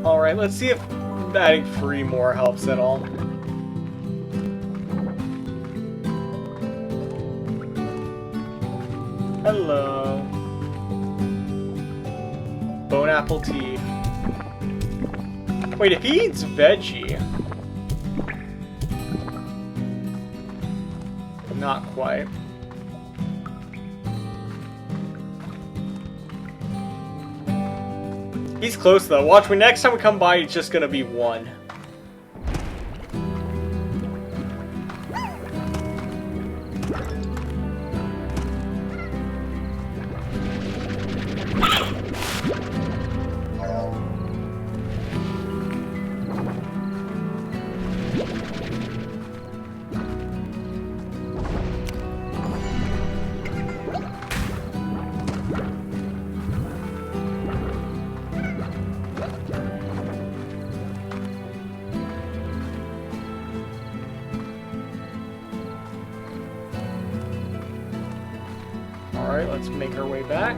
Alright, let's see if adding 3 more helps at all. Hello. Bone apple tea. Wait, if he eats veggie... Not quite. He's close though. Watch, when next time we come by, it's just gonna be 1. Alright, let's make our way back.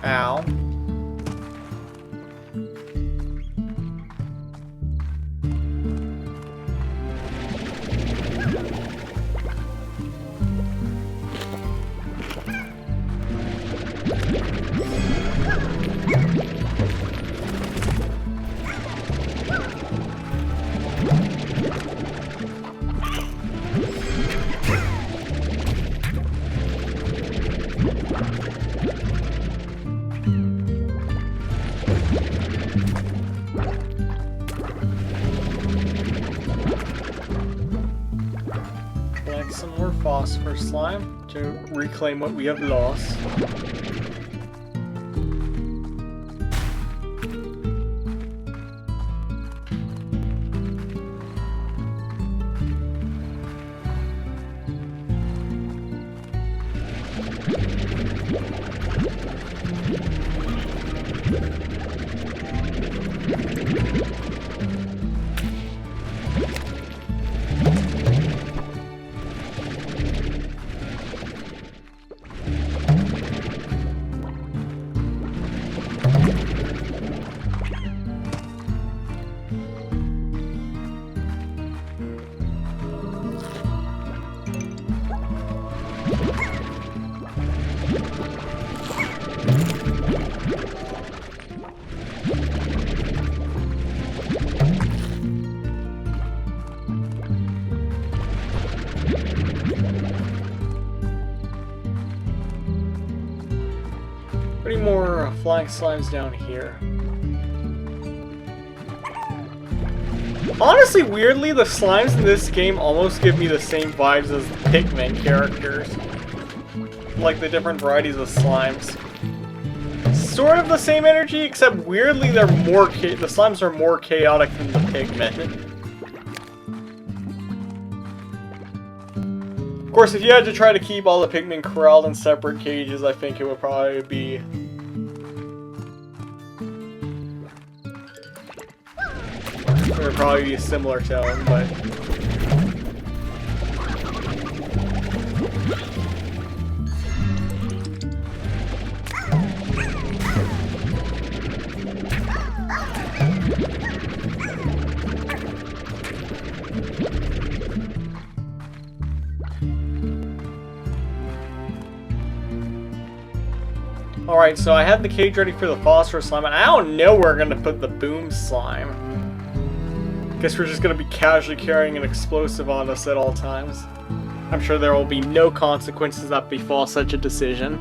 Ow. phosphorus slime to reclaim what we have lost. Any more flying slimes down here? Honestly, weirdly, the slimes in this game almost give me the same vibes as the Pikmin characters. Like the different varieties of slimes. Sort of the same energy, except weirdly the slimes are more chaotic than the Pikmin. Of course, if you had to try to keep all the Pikmin corralled in separate cages, I think it would probably be... it would probably be a similar tone, but... Alright, so I have the cage ready for the phosphorus slime, and I don't know where we're gonna put the boom slime. Guess we're just gonna be casually carrying an explosive on us at all times. I'm sure there will be no consequences that befall such a decision.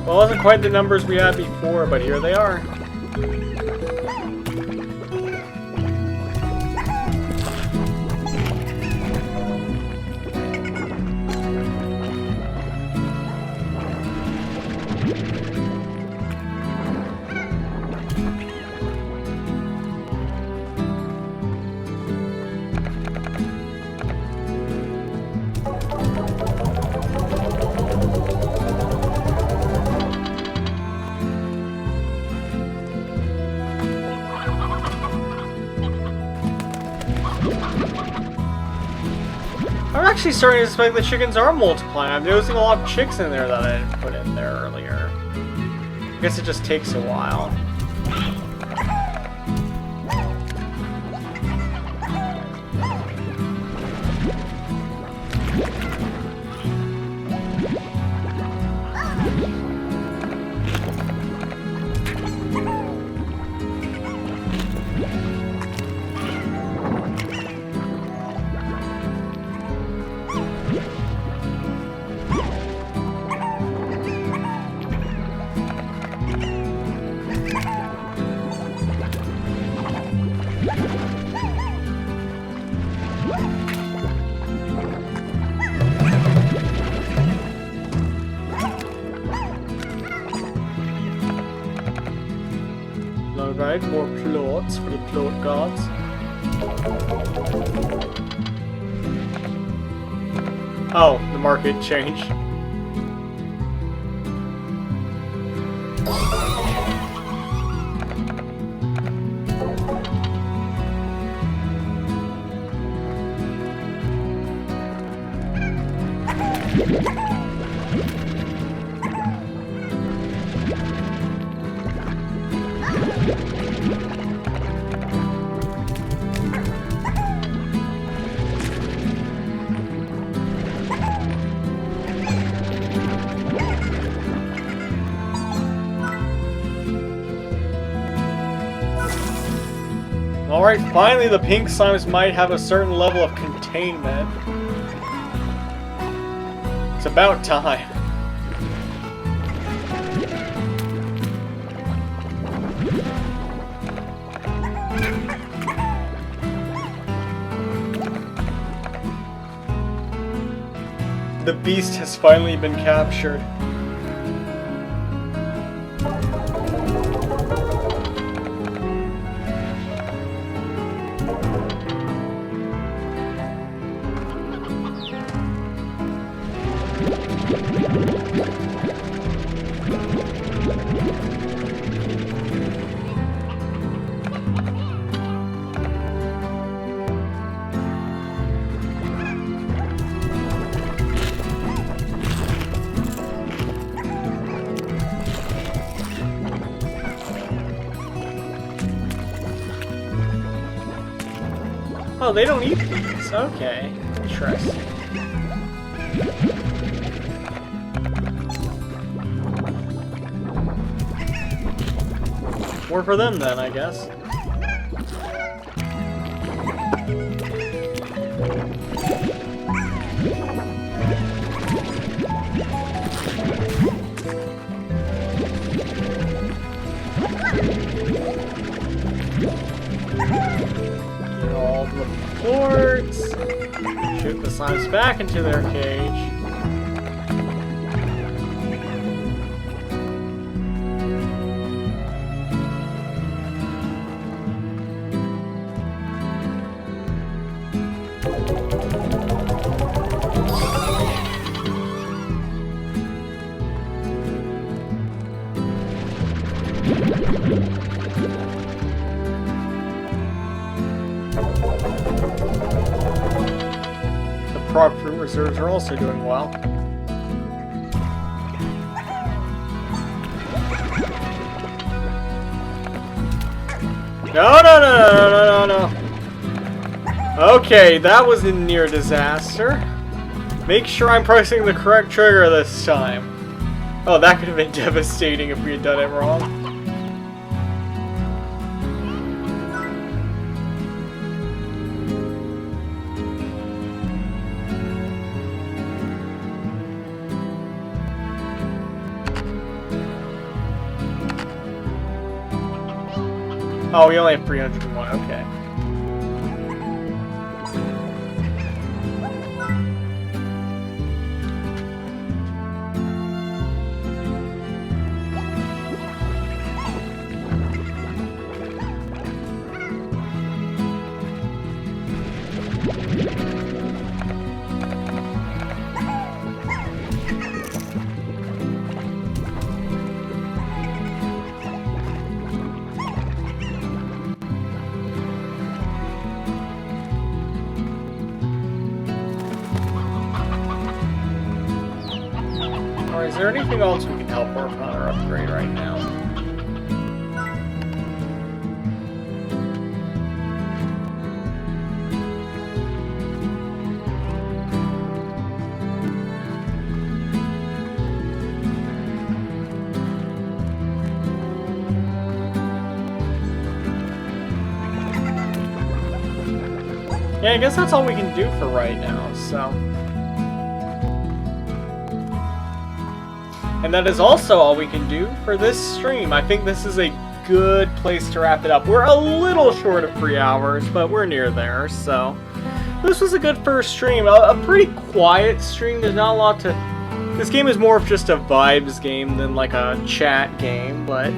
Well, it wasn't quite the numbers we had before, but here they are. I'm actually starting to suspect the chickens are multiplying. I'm noticing a lot of chicks in there that I didn't put in there earlier. I guess it just takes a while. Alright, more plots for the plot gods. Oh, the market changed. Alright, finally the pink slimes might have a certain level of containment. It's about time. The beast has finally been captured. Oh, they don't eat these. Okay. Interesting. More for them then, I guess. All the boards. Shoot the slimes back into their cage. Prog fruit reserves are also doing well. No. Okay, that was a near disaster. Make sure I'm pressing the correct trigger this time. Oh, that could have been devastating if we had done it wrong. Oh, we only have 301, okay. Is there anything else we can help work on or upgrade right now? Yeah, I guess that's all we can do for right now, so... And that is also all we can do for this stream. I think this is a good place to wrap it up. We're a little short of 3 hours, but we're near there, so... This was a good first stream. A pretty quiet stream. There's not a lot to... This game is more of just a vibes game than like a chat game, but...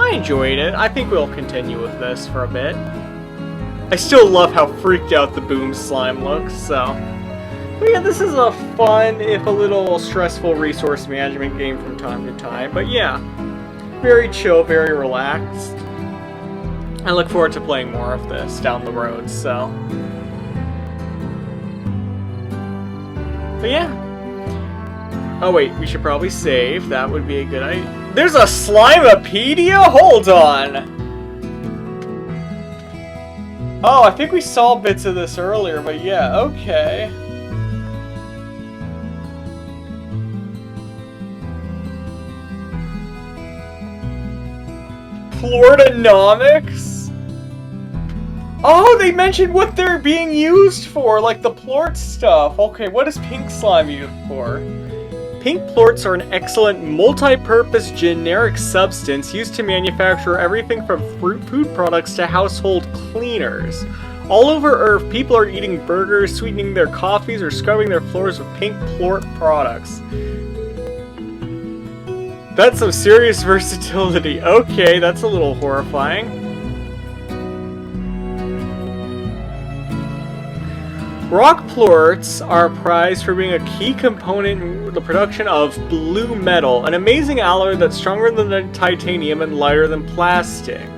I enjoyed it. I think we'll continue with this for a bit. I still love how freaked out the Boom Slime looks, so... But yeah, this is a fun, if a little stressful, resource management game from time to time. But yeah, very chill, very relaxed. I look forward to playing more of this down the road, so... But yeah. Oh wait, we should probably save. That would be a good idea. There's a Slimepedia? Hold on! Oh, I think we saw bits of this earlier, but yeah, okay. Floridanomics? Oh, they mentioned what they're being used for, like the plort stuff. Okay, what is pink slime used for? Pink plorts are an excellent multi-purpose generic substance used to manufacture everything from food products to household cleaners. All over Earth, people are eating burgers, sweetening their coffees, or scrubbing their floors with pink plort products. That's some serious versatility. Okay, that's a little horrifying. Rock plorts are prized for being a key component in the production of blue metal, an amazing alloy that's stronger than titanium and lighter than plastic.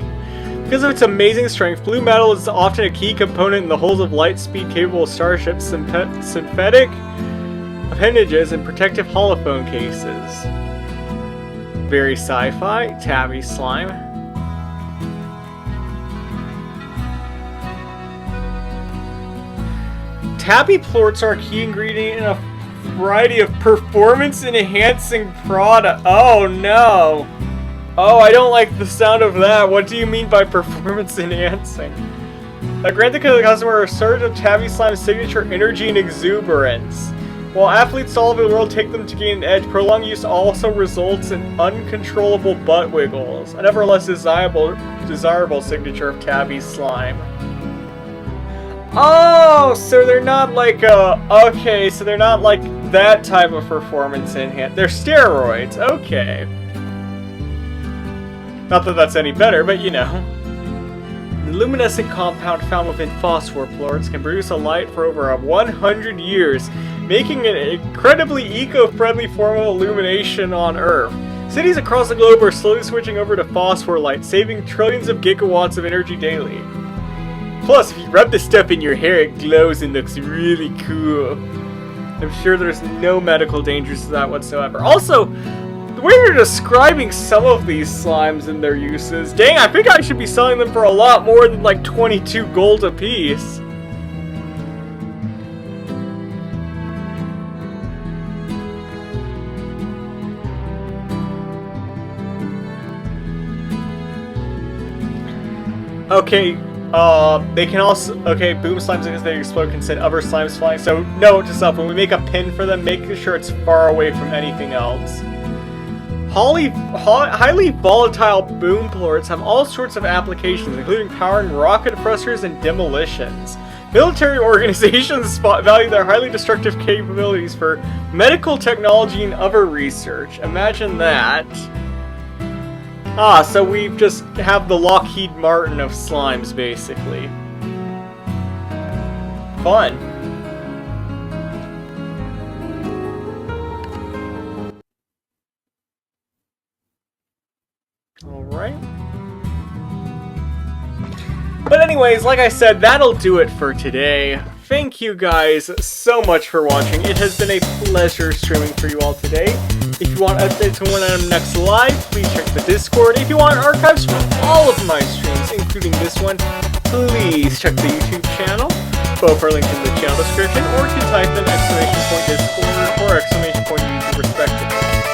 Because of its amazing strength, blue metal is often a key component in the hulls of light-speed-capable starships, synthetic appendages, and protective holophone cases. Very sci-fi. Tabby slime. Tabby plorts are a key ingredient in a variety of performance-enhancing products. Oh no! Oh, I don't like the sound of that. What do you mean by performance-enhancing? Grant the customer a surge of Tabby Slime's signature energy and exuberance. While athletes all over the world take them to gain an edge, prolonged use also results in uncontrollable butt wiggles. A nevertheless desirable signature of Tabby Slime. Oh, so they're not like okay, so they're not like that type of performance enhancement. They're steroids, okay. Not that that's any better, but you know. The luminescent compound found within phosphor plorts can produce a light for over 100 years, making it an incredibly eco-friendly form of illumination on Earth. Cities across the globe are slowly switching over to phosphor light, saving trillions of gigawatts of energy daily. Plus, if you rub this stuff in your hair, it glows and looks really cool. I'm sure there's no medical dangers to that whatsoever. Also, the way you're describing some of these slimes and their uses, dang, I think I should be selling them for a lot more than like 22 gold a piece. Okay, they can also, okay, boom slimes as they explode can send other slimes flying, so note to self, when we make a pin for them, make sure it's far away from anything else. Highly volatile boom plorts have all sorts of applications, including powering rocket thrusters and demolitions. Military organizations value their highly destructive capabilities for medical technology and other research. Imagine that. Ah, so we just have the Lockheed Martin of slimes, basically. Fun. Alright. But anyways, like I said, that'll do it for today. Thank you guys so much for watching. It has been a pleasure streaming for you all today. If you want updates on when I'm next live, please check the Discord. If you want archives from all of my streams, including this one, please check the YouTube channel. Both are linked in the channel description, or you can type in !Discord or !YouTube respectively.